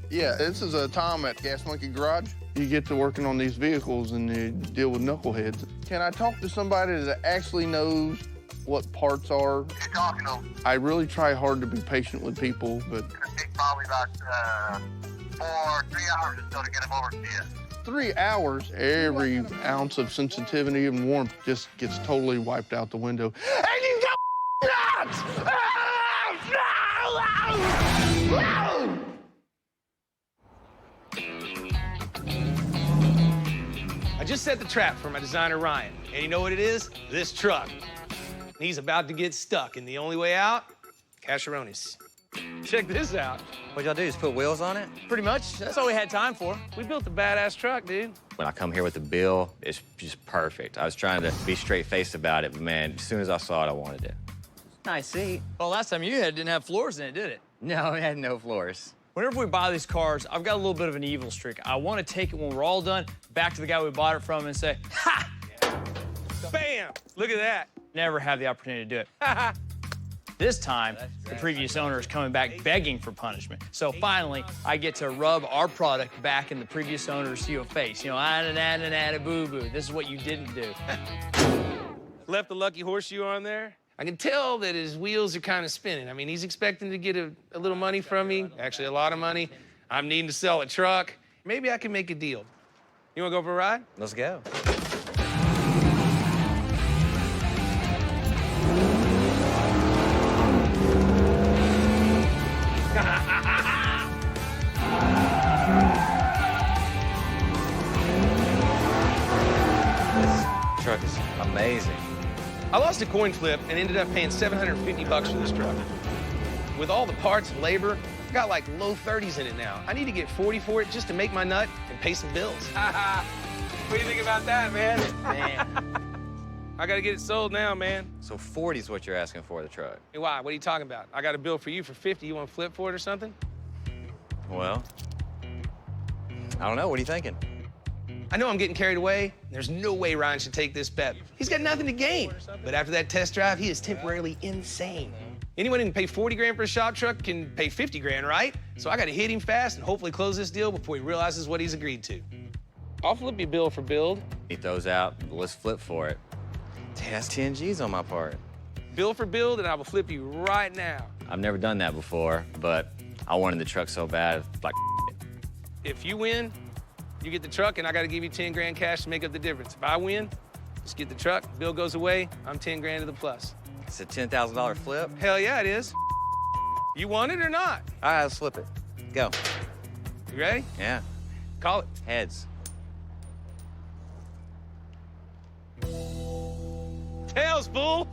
Yeah, this is a Tom at Gas Monkey Garage. You get to working on these vehicles and you deal with knuckleheads. Can I talk to somebody that actually knows what parts are? You're talking to them. I really try hard to be patient with people, but... It's gonna take probably about 3 hours or so to get them over to you. 3 hours, every ounce of sensitivity and warmth just gets totally wiped out the window. And you go nuts! I just set the trap for my designer, Ryan. And you know what it is? This truck. He's about to get stuck, and the only way out, casherones. Check this out. What y'all do, just put wheels on it? Pretty much, that's all we had time for. We built a badass truck, dude. When I come here with the bill, it's just perfect. I was trying to be straight-faced about it, but man, as soon as I saw it, I wanted it. Nice seat. Well, last time you had it didn't have floors in it, did it? No, it had no floors. Whenever we buy these cars, I've got a little bit of an evil streak. I want to take it when we're all done, back to the guy we bought it from and say, ha! Yeah. Bam! Look at that. Never have the opportunity to do it. This time, the previous owner is coming back begging for punishment. So finally, I get to rub our product back in the previous owner's face. You know, boo-boo. This is what you didn't do. Left the lucky horseshoe on there. I can tell that his wheels are kind of spinning. I mean, he's expecting to get a little money from me, actually a lot of money. I'm needing to sell a truck. Maybe I can make a deal. You wanna go for a ride? Let's go. is amazing. I lost a coin flip and ended up paying $750 for this truck. With all the parts and labor, I got like low 30s in it now. I need to get 40 for it just to make my nut and pay some bills. What do you think about that, man? I gotta get it sold now, man. So 40 is what you're asking for the truck. Hey, why? What are you talking about? I got a bill for you for 50. You want to flip for it or something? Well, I don't know. What are you thinking? I know I'm getting carried away. There's no way Ryan should take this bet. He's got nothing to gain. But after that test drive, he is temporarily insane. Anyone who can pay 40 grand for a shop truck can pay 50 grand, right? So I gotta hit him fast and hopefully close this deal before he realizes what he's agreed to. I'll flip you bill for build. He throws out, let's flip for it. Dude, that's 10 G's on my part. Bill for build, and I will flip you right now. I've never done that before, but I wanted the truck so bad, like, If you win, you get the truck, and I gotta give you 10 grand cash to make up the difference. If I win, just get the truck, bill goes away, I'm 10 grand to the plus. It's a $10,000 flip? Hell yeah, it is. You want it or not? All right, let's flip it. Go. You ready? Yeah. Call it. Heads. Tails, fool!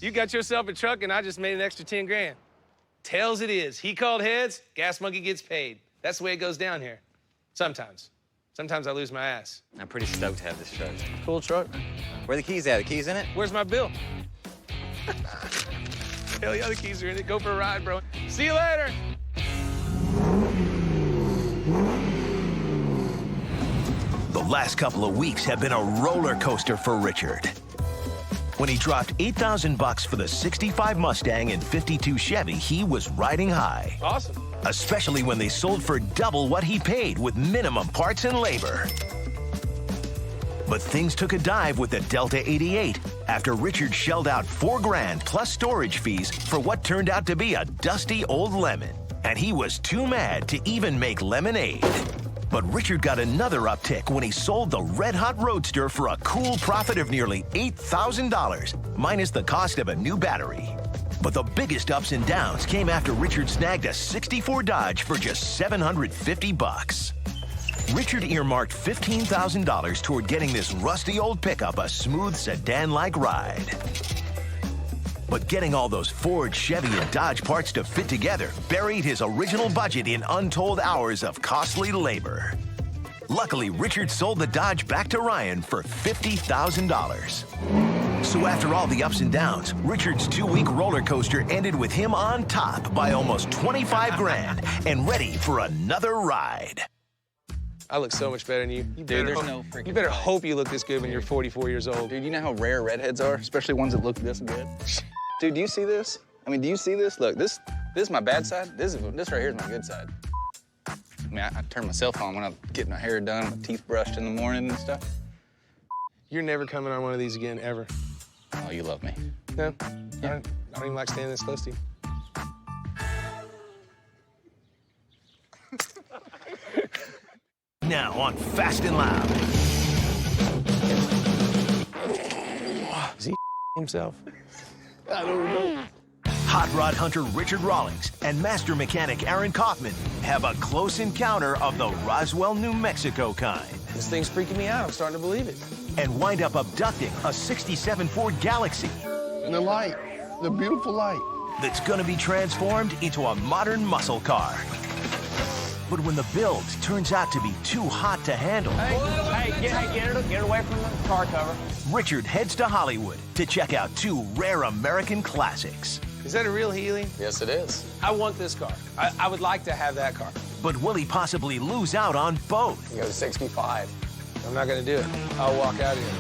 You got yourself a truck, and I just made an extra 10 grand. Tails it is. He called heads, Gas Monkey gets paid. That's the way it goes down here. Sometimes. Sometimes I lose my ass. I'm pretty stoked to have this truck. Cool truck. Where are the keys at? The keys in it? Where's my bill? Hell yeah, the keys are in it. Go for a ride, bro. See you later. The last couple of weeks have been a roller coaster for Richard. When he dropped $8,000 for the 65 Mustang and 52 Chevy, he was riding high. Awesome. Especially when they sold for double what he paid with minimum parts and labor. But things took a dive with the Delta 88 after Richard shelled out $4 grand plus storage fees for what turned out to be a dusty old lemon. And he was too mad to even make lemonade. But Richard got another uptick when he sold the red-hot Roadster for a cool profit of nearly $8,000, minus the cost of a new battery. But the biggest ups and downs came after Richard snagged a '64 Dodge for just $750. Richard earmarked $15,000 toward getting this rusty old pickup a smooth sedan-like ride. But getting all those Ford, Chevy, and Dodge parts to fit together buried his original budget in untold hours of costly labor. Luckily, Richard sold the Dodge back to Ryan for $50,000. So after all the ups and downs, Richard's 2-week roller coaster ended with him on top by almost 25 grand and ready for another ride. I look so much better than you. Dude, there's no freaking You better fight. hope you look this good when you're 44 years old. Dude, you know how rare redheads are, especially ones that look this good? Dude, do you see this? I mean, do you see this? Look, this is my bad side. This right here is my good side. I mean, I turn myself on when I'm getting my hair done, my teeth brushed in the morning and stuff. You're never coming on one of these again, ever. Oh, you love me. No, I don't even like standing this close to you. Now on Fast and Loud. Is he himself? I don't know. Hot rod hunter Richard Rawlings and master mechanic Aaron Kaufman have a close encounter of the Roswell, New Mexico kind. This thing's freaking me out. I'm starting to believe it. And wind up abducting a '67 Ford Galaxy. And the light, the beautiful light. That's gonna be transformed into a modern muscle car. But when the build turns out to be too hot to handle, Get away from the car cover. Richard heads to Hollywood to check out 2 rare American classics. Is that a real Healy? Yes, it is. I want this car. I would like to have that car. But will he possibly lose out on both? You go to 65. I'm not gonna do it. I'll walk out of here.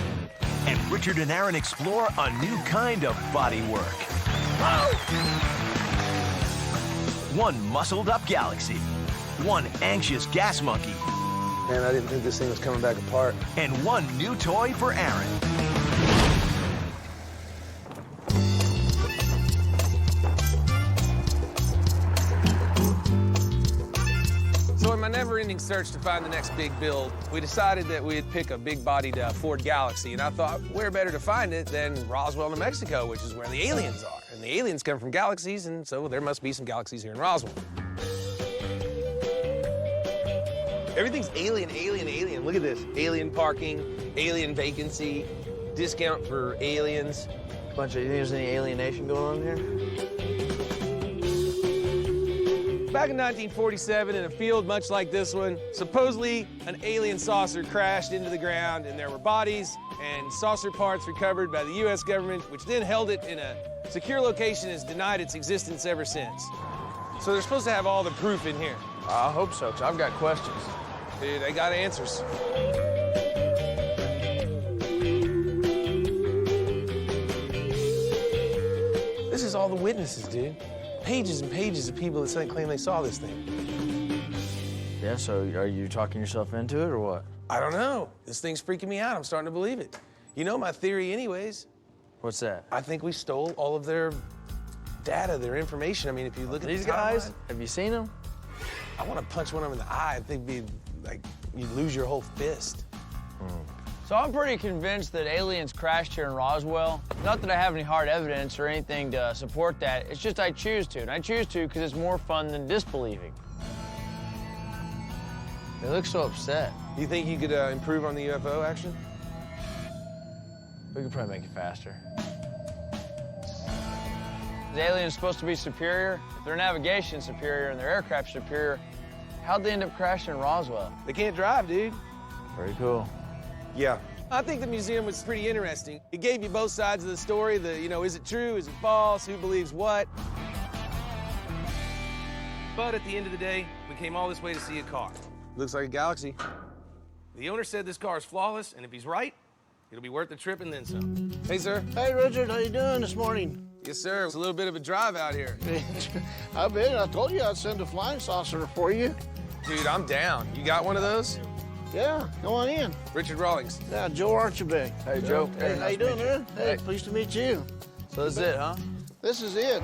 And Richard and Aaron explore a new kind of body work. One muscled-up Galaxy, one anxious gas monkey, Man, I didn't think this thing was coming back apart. and one new toy for Aaron. So in my never-ending search to find the next big build, we decided that we'd pick a big-bodied Ford Galaxy, and I thought, where better to find it than Roswell, New Mexico, which is where the aliens are. And the aliens come from galaxies, and so there must be some galaxies here in Roswell. Everything's alien, alien, alien. Look at this. Alien parking, alien vacancy, discount for aliens. You think there's any alienation going on here? Back in 1947, in a field much like this one, supposedly an alien saucer crashed into the ground, and there were bodies and saucer parts recovered by the U.S. government, which then held it in a secure location and has denied its existence ever since. So they're supposed to have all the proof in here. I hope so, because I've got questions. Dude, I got answers. This is all the witnesses, dude. Pages and pages of people that claim they saw this thing. Yeah, so are you talking yourself into it or what? I don't know. This thing's freaking me out. I'm starting to believe it. You know my theory anyways. What's that? I think we stole all of their data, their information. I mean, if you look at these the guys, timeline, have you seen them? I want to punch one of them in the eye. I think it'd be like you'd lose your whole fist. So I'm pretty convinced that aliens crashed here in Roswell. Not that I have any hard evidence or anything to support that. It's just I choose to, and I choose to because it's more fun than disbelieving. They look so upset. You think you could improve on the UFO action? We could probably make it faster. The alien's supposed to be superior. If their navigation's superior and their aircraft's superior, how'd they end up crashing in Roswell? They can't drive, dude. Very cool. Yeah. I think the museum was pretty interesting. It gave you both sides of the story, is it true, is it false, who believes what? But at the end of the day, we came all this way to see a car. Looks like a Galaxy. The owner said this car is flawless, and if he's right, it'll be worth the trip and then some. Hey, sir. Hey, Richard, how you doing this morning? Yes, sir. It's a little bit of a drive out here. I bet. I told you I'd send a flying saucer for you. Dude, I'm down. You got one of those? Yeah, go on in. Richard Rawlings. Yeah, Joe Archibald. Hey, Joe. Hey, how you doing, man? Hey, pleased to meet you. So this is it, huh? This is it.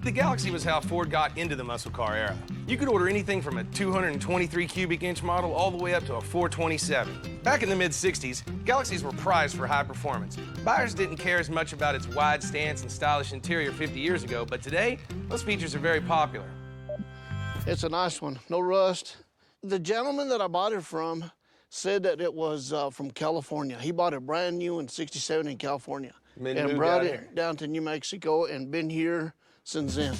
The Galaxy was how Ford got into the muscle car era. You could order anything from a 223 cubic inch model all the way up to a 427. Back in the mid-60s, Galaxies were prized for high performance. Buyers didn't care as much about its wide stance and stylish interior 50 years ago, but today, those features are very popular. It's a nice one, no rust. The gentleman that I bought it from said that it was from California. He bought it brand new in '67 in California and brought it down to New Mexico and been here since then.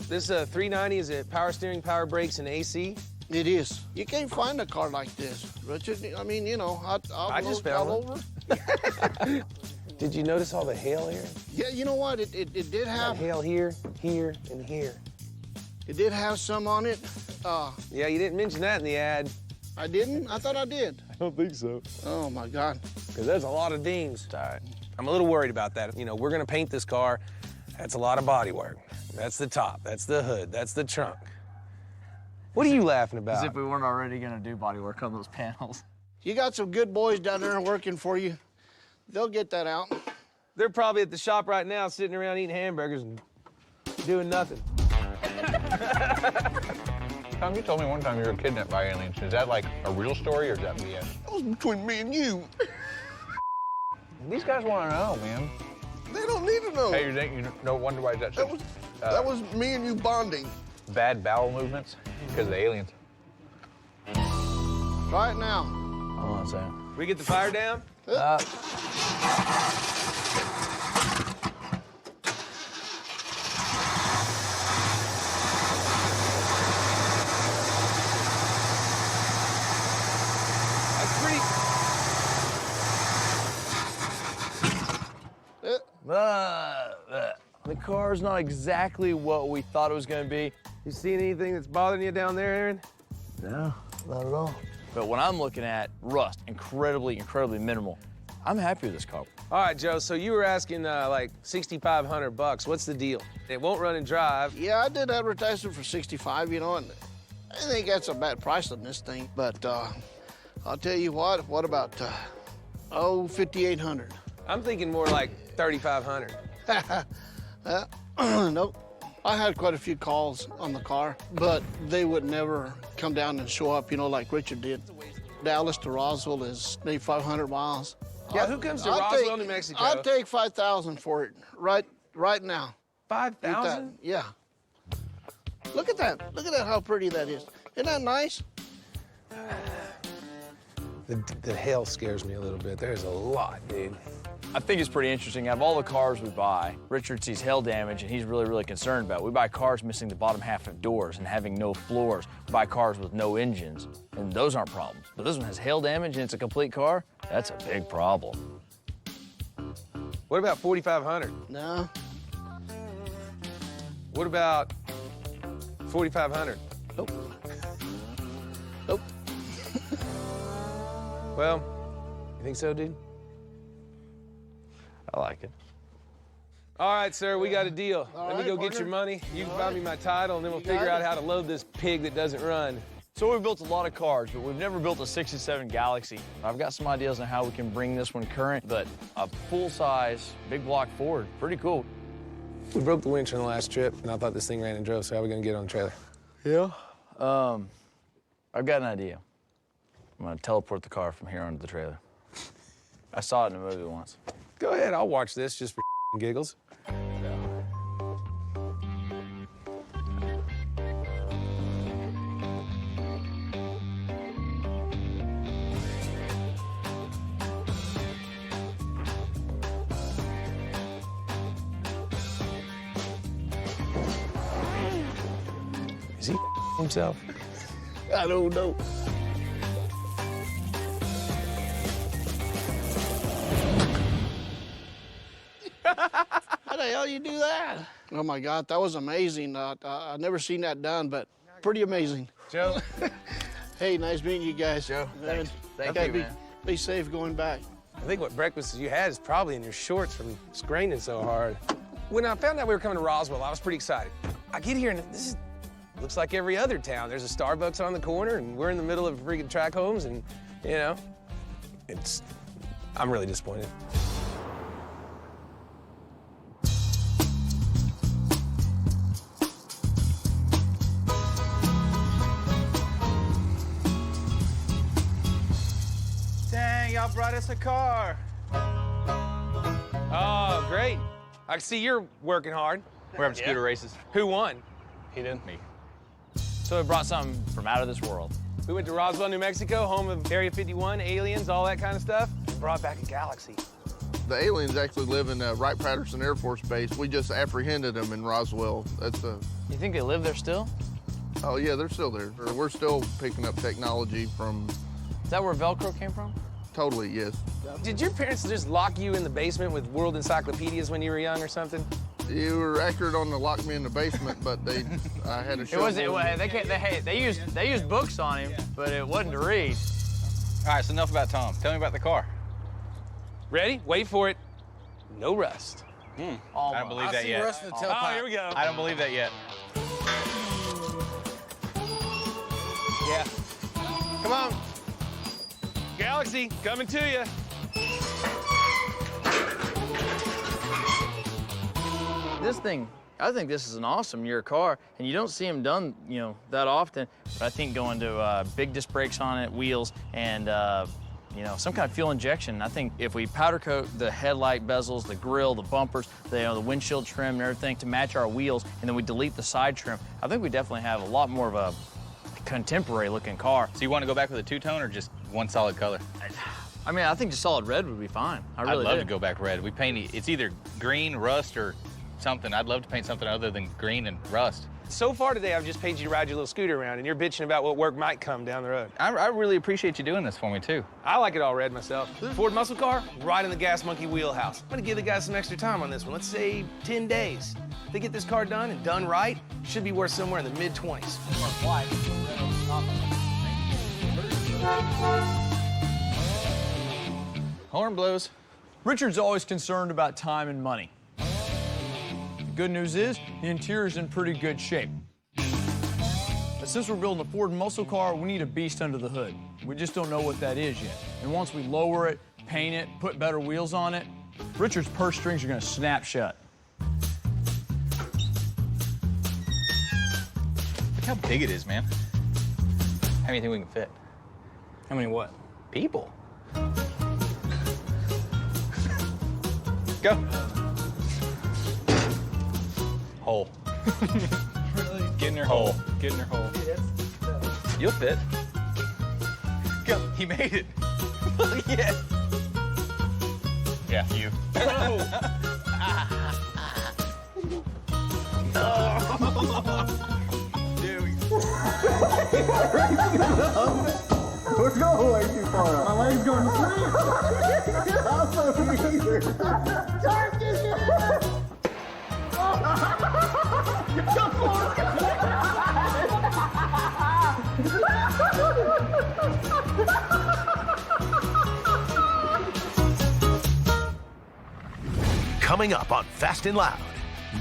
This 390, is it power steering, power brakes, and AC? It is. You can't find a car like this, Richard. I mean, I just found over. Did you notice all the hail here? Yeah, you know what? It did have hail here, here, and here. It did have some on it. Yeah, you didn't mention that in the ad. I didn't? I thought I did. I don't think so. Oh, my God. Because there's a lot of dings. All right. I'm a little worried about that. We're going to paint this car. That's a lot of body work. That's the top. That's the hood. That's the trunk. What are you laughing about? As if we weren't already going to do body work on those panels. You got some good boys down there working for you. They'll get that out. They're probably at the shop right now sitting around eating hamburgers and doing nothing. Tom, you told me one time you were kidnapped by aliens. Is that like a real story or is that BS? That was between me and you. These guys want to know, man. They don't need to know. Hey, you no wonder why that's that was me and you bonding. Bad bowel movements because of the aliens. Right now. Hold on a second. We get the fire down? The car's not exactly what we thought it was going to be. You seen anything that's bothering you down there, Aaron? No, not at all. But when I'm looking at rust, incredibly minimal. I'm happy with this car. All right, Joe, so you were asking like $6,500. What's the deal? It won't run and drive. Yeah, I did advertise it for $65, and I think that's a bad price on this thing. But I'll tell you what about, $5,800. I'm thinking more like $3,500. Nope. I had quite a few calls on the car, but they would never come down and show up, like Richard did. Dallas to Roswell is maybe 500 miles. Yeah, who comes to Roswell, New Mexico? I'd take $5,000 for it right now. 5,000? Yeah. Look at that. Look at that, how pretty that is. Isn't that nice? The hail scares me a little bit. There's a lot, dude. I think it's pretty interesting. Out of all the cars we buy, Richard sees hail damage, and he's really concerned about it. We buy cars missing the bottom half of doors and having no floors. We buy cars with no engines, and those aren't problems. But this one has hail damage, and it's a complete car. That's a big problem. What about 4,500? No. What about 4,500? Nope. Nope. Well, you think so, dude? I like it. All right, sir, we got a deal. All Let me right, go get partner. your money. You can All buy right. me my title, and then we'll You got figure out it. how to load this pig that doesn't run. So we've built a lot of cars, but we've never built a 67 Galaxy. I've got some ideas on how we can bring this one current, but a full-size, big block Ford, pretty cool. We broke the winch on the last trip, and I thought this thing ran and drove, so how are we gonna get it on the trailer? Yeah? I've got an idea. I'm gonna teleport the car from here onto the trailer. I saw it in a movie once. Go ahead, I'll watch this just for giggles. Is he himself? I don't know. How the hell you do that? Oh my God, that was amazing. I've never seen that done, but pretty amazing. Joe? Hey, nice meeting you guys. Joe, Man, Thank gotta you, be, man. be safe going back. I think what breakfast you had is probably in your shorts from scraining so hard. When I found out we were coming to Roswell, I was pretty excited. I get here and looks like every other town. There's a Starbucks on the corner, and we're in the middle of freaking track homes, and you know, I'm really disappointed. Dang, y'all brought us a car. Oh, great. I can see you're working hard. We're having scooter races. Who won? He didn't. Me. So we brought something from out of this world. We went to Roswell, New Mexico, home of Area 51, aliens, all that kind of stuff. And brought back a galaxy. The aliens actually live in Wright-Patterson Air Force Base. We just apprehended them in Roswell. That's a. You think they live there still? Oh yeah, they're still there. We're still picking up technology from. Is that where Velcro came from? Totally, yes. Did your parents just lock you in the basement with world encyclopedias when you were young or something? You were accurate on the lock me in the basement, but I had a show. It wasn't. They used books on him, but it wasn't to read. All right, so enough about Tom. Tell me about the car. Ready? Wait for it. No rust. I don't believe that yet. Rust in the tailpipe. Oh, here we go. I don't believe that yet. Yeah. Come on. Galaxy, coming to you. This thing, I think this is an awesome year car, and you don't see them done, that often. But I think going to big disc brakes on it, wheels, and some kind of fuel injection. I think if we powder coat the headlight bezels, the grille, the bumpers, the windshield trim, and everything to match our wheels, and then we delete the side trim, I think we definitely have a lot more of a contemporary-looking car. So you want to go back with a two-tone or just one solid color? I mean, I think just solid red would be fine. I'd love to go back red. We paint it's either green, rust, or something. I'd love to paint something other than green and rust. So far today, I've just paid you to ride your little scooter around, and you're bitching about what work might come down the road. I really appreciate you doing this for me, too. I like it all red myself. Ford muscle car, right in the gas monkey wheelhouse. I'm gonna give the guys some extra time on this one. Let's say 10 days. If they get this car done and done right, should be worth somewhere in the mid-20s. Horn blows. Richard's always concerned about time and money. The good news is the interior's in pretty good shape. But since we're building a Ford muscle car, we need a beast under the hood. We just don't know what that is yet. And once we lower it, paint it, put better wheels on it, Richard's purse strings are gonna snap shut. Look how big it is, man. How many think we can fit? How many what? People. Go. Hole. Get in your hole. Get in your hole. You'll fit. Go. He made it. Look at it. Yeah, you. We're going way too far up. My leg's going to sleep. Coming up on Fast and Loud,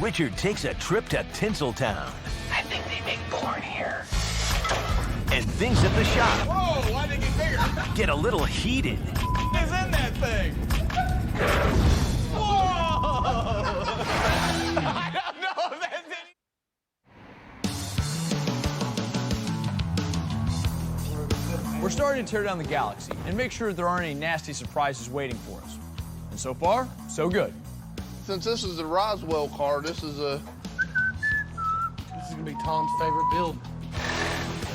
Richard takes a trip to Tinseltown. I think they make porn here. And things at the shop Whoa, why did it get bigger? get a little heated. Is in that thing? Whoa! I don't know if that's any. We're starting to tear down the Galaxy and make sure there aren't any nasty surprises waiting for us. And so far, so good. Since this is the Roswell car, this is gonna be Tom's favorite build.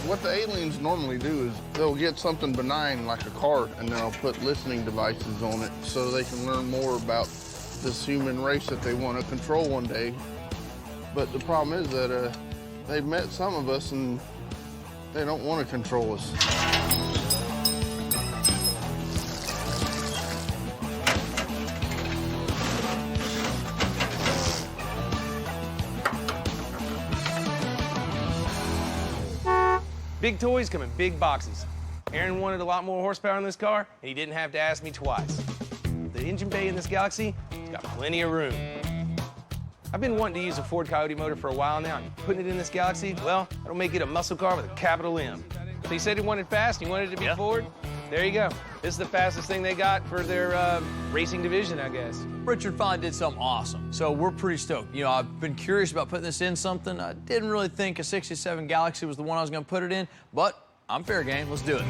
What the aliens normally do is they'll get something benign like a car and they'll put listening devices on it so they can learn more about this human race that they want to control one day. But the problem is that they've met some of us and they don't want to control us. Big toys come in big boxes. Aaron wanted a lot more horsepower in this car, and he didn't have to ask me twice. The engine bay in this Galaxy has got plenty of room. I've been wanting to use a Ford Coyote motor for a while now, and putting it in this Galaxy, well, that'll make it a muscle car with a capital M. So he said he wanted fast, he wanted it to be Ford. There you go. This is the fastest thing they got for their racing division, I guess. Richard finally did something awesome, so we're pretty stoked. You know, I've been curious about putting this in something. I didn't really think a 67 Galaxy was the one I was gonna put it in, but I'm fair game, let's do it.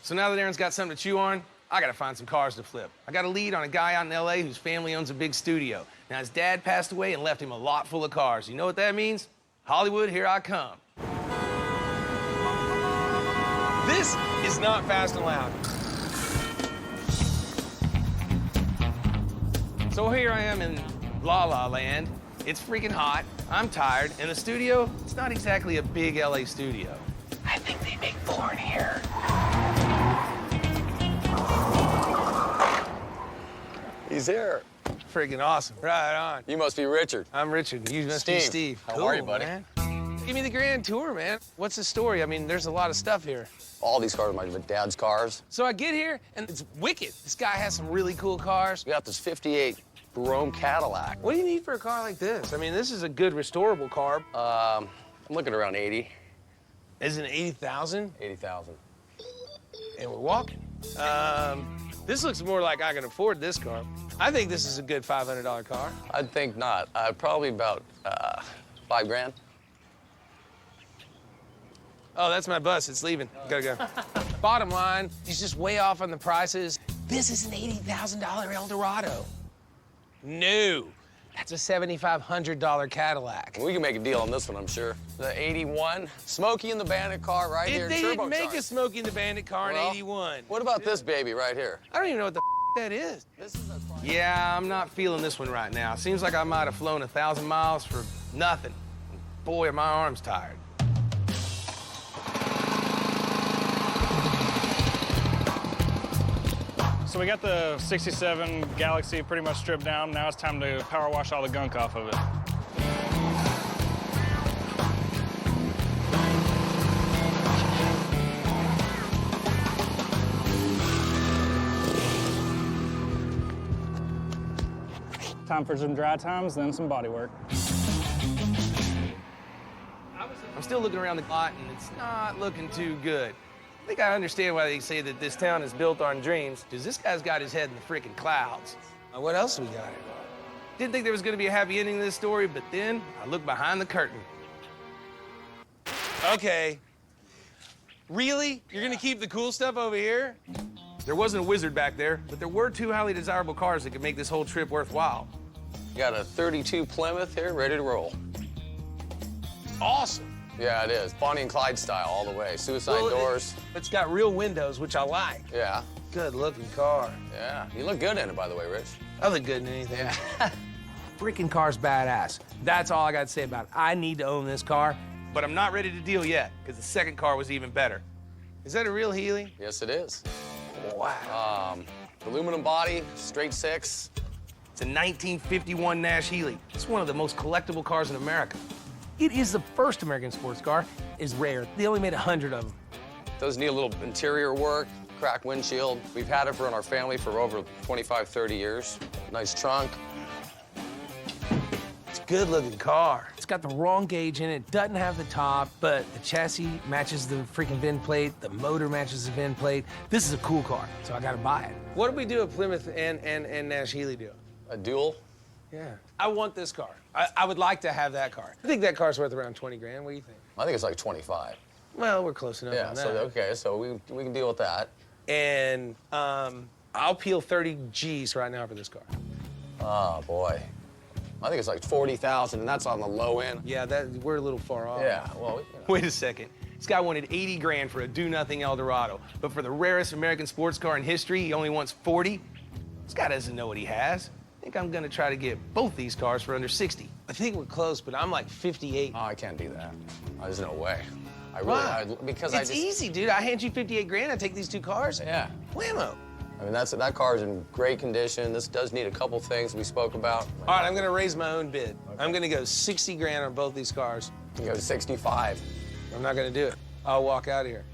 So now that Aaron's got something to chew on, I gotta find some cars to flip. I got a lead on a guy out in LA whose family owns a big studio. Now, his dad passed away and left him a lot full of cars. You know what that means? Hollywood, here I come. This is not Fast and Loud. So here I am in La La Land. It's freaking hot, I'm tired, and the studio, it's not exactly a big LA studio. I think they make porn here. He's here. Freaking awesome. Right on. You must be Richard. I'm Richard. You must be Steve. How are you, buddy? Man. Give me the grand tour, man. What's the story? I mean, there's a lot of stuff here. All these cars are my dad's cars. So I get here, and it's wicked. This guy has some really cool cars. We got this 58 Rome Cadillac. What do you need for a car like this? I mean, this is a good restorable car. I'm looking around 80. Is it 80,000? 80,000. And we're walking. This looks more like I can afford this car. I think this is a good $500 car. I'd think not. Probably about $5 grand. Oh, that's my bus. It's leaving. Gotta go. Bottom line, he's just way off on the prices. This is an $80,000 Eldorado. No, that's a $7,500 Cadillac. We can make a deal on this one, I'm sure. The 81, Smokey and the Bandit car right here. They didn't make a Smokey and the Bandit car in 81. What about this baby right here? I don't even know what the that is. Yeah, I'm not feeling this one right now. Seems like I might have flown 1,000 miles for nothing. Boy, are my arms tired. So we got the 67 Galaxy pretty much stripped down. Now it's time to power wash all the gunk off of it. Time for some dry times, then some body work. I'm still looking around the lot, and it's not looking too good. I think I understand why they say that this town is built on dreams, because this guy's got his head in the freaking clouds. What else do we got here? Didn't think there was going to be a happy ending to this story, but then I looked behind the curtain. Okay. Really? You're going to keep the cool stuff over here? There wasn't a wizard back there, but there were two highly desirable cars that could make this whole trip worthwhile. You got a 32 Plymouth here, ready to roll. Awesome. Yeah, it is. Bonnie and Clyde style all the way. Suicide doors. It's got real windows, which I like. Yeah. Good looking car. Yeah. You look good in it, by the way, Rich. I look good in anything. Yeah. Freaking car's badass. That's all I got to say about it. I need to own this car, but I'm not ready to deal yet, because the second car was even better. Is that a real Healy? Yes, it is. Wow. Aluminum body, straight six. It's a 1951 Nash Healy. It's one of the most collectible cars in America. It is the first American sports car. It's rare. They only made 100 of them. Does need a little interior work, cracked windshield. We've had it in our family for over 25, 30 years. Nice trunk. It's a good-looking car. It's got the wrong gauge in it, doesn't have the top, but the chassis matches the freaking VIN plate, the motor matches the VIN plate. This is a cool car, so I gotta buy it. What did we do at Plymouth and Nash Healy do? A duel? Yeah. I want this car. I would like to have that car. I think that car's worth around 20 grand. What do you think? I think it's like 25. Well, we're close enough on that. So, okay, so we can deal with that. And I'll peel 30 G's right now for this car. Oh, boy. I think it's like 40,000, and that's on the low end. Yeah, we're a little far off. Yeah, well, Wait a second. This guy wanted 80 grand for a do-nothing Eldorado, but for the rarest American sports car in history, he only wants 40? This guy doesn't know what he has. I think I'm gonna try to get both these cars for under 60. I think we're close, but I'm like 58. Oh, I can't do that. There's no way. Why? Because it's easy, dude. I hand you 58 grand, I take these two cars. Yeah. Whammo. I mean, that car's in great condition. This does need a couple things we spoke about. All right, I'm gonna raise my own bid. Okay. I'm gonna go 60 grand on both these cars. You go 65. I'm not gonna do it. I'll walk out of here.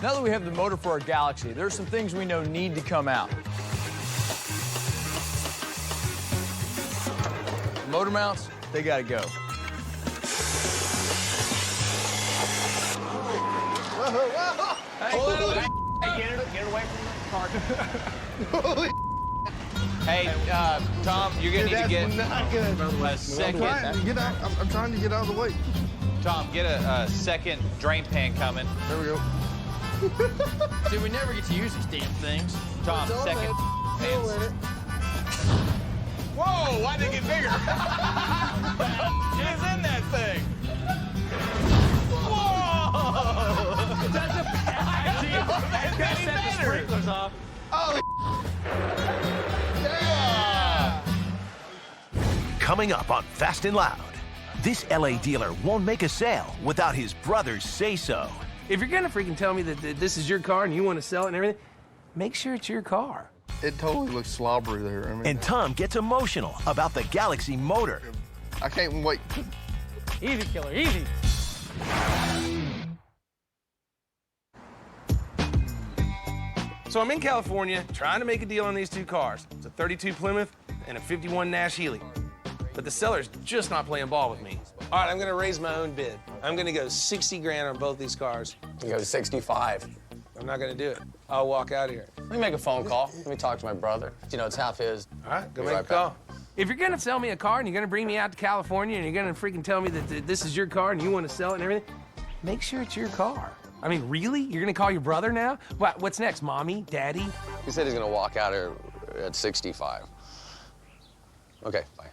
Now that we have the motor for our Galaxy, there's some things we know need to come out. Motor mounts, they gotta go. Hey, get it away from the car. Hey, Tom, you're gonna need to get a second. I'm trying to get out of the way. Tom, get a second drain pan coming. There we go. See, we never get to use these damn things. Tom, second pans. Whoa, why'd they get bigger? It's in that thing. Whoa! That's a that's set the sprinklers off. Holy yeah! Coming up on Fast and Loud, this LA dealer won't make a sale without his brothers say so. If you're gonna freaking tell me that this is your car and you want to sell it and everything, make sure it's your car. It totally looks slobbery there. I mean, And Tom gets emotional about the Galaxy motor. I can't wait. Easy, killer, easy. So I'm in California trying to make a deal on these two cars. It's a 32 Plymouth and a 51 Nash Healy. But the seller's just not playing ball with me. All right, I'm gonna raise my own bid. I'm gonna go 60 grand on both these cars. You go 65. I'm not gonna do it. I'll walk out of here. Let me make a phone call. Let me talk to my brother. You know, it's half his. All right, go Be make right a call. If you're gonna sell me a car and you're gonna bring me out to California and you're gonna freaking tell me that this is your car and you want to sell it and everything, make sure it's your car. I mean, really? You're gonna call your brother now? What's next, mommy, daddy? He said he's gonna walk out here at 65. Okay, bye.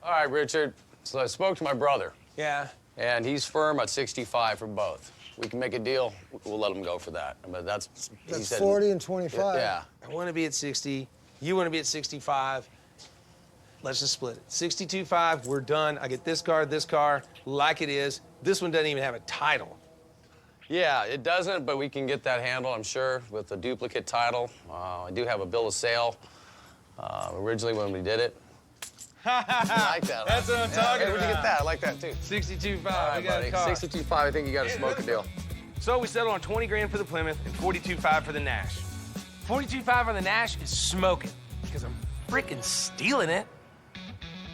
All right, Richard. So I spoke to my brother. Yeah. And he's firm at 65 for both. We can make a deal. We'll let him go for that. But that's he said, 40 and 25. Yeah. I want to be at 60. You want to be at 65. Let's just split it. 62.5. We're done. I get this car, like it is. This one doesn't even have a title. Yeah, it doesn't, but we can get that handled, I'm sure, with a duplicate title. I do have a bill of sale originally when we did it. I like that. That's what I'm talking about. Where'd you get that? I like that, too. 62.5. All right, we got buddy. a car. 62.5, I think you got to smoke a deal. So we settled on 20 grand for the Plymouth and 42.5 for the Nash. 42.5 on the Nash is smoking, because I'm freaking stealing it.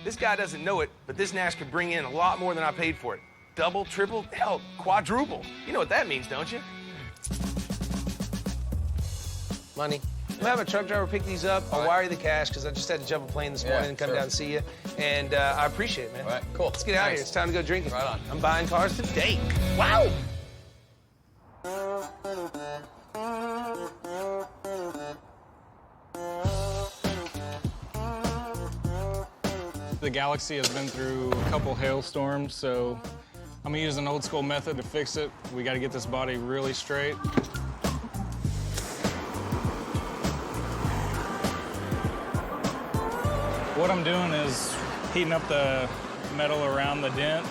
This guy doesn't know it, but this Nash could bring in a lot more than I paid for it. Double, triple, hell, quadruple. You know what that means, don't you? Money. We'll have a truck driver pick these up. I'll wire you the cash, because I just had to jump a plane this morning and come down and see you. And I appreciate it, man. All right, cool. Let's get out of here. It's time to go drinking. Right on. I'm buying cars today. Wow! The Galaxy has been through a couple hailstorms, so I'm gonna use an old school method to fix it. We gotta get this body really straight. What I'm doing is heating up the metal around the dent.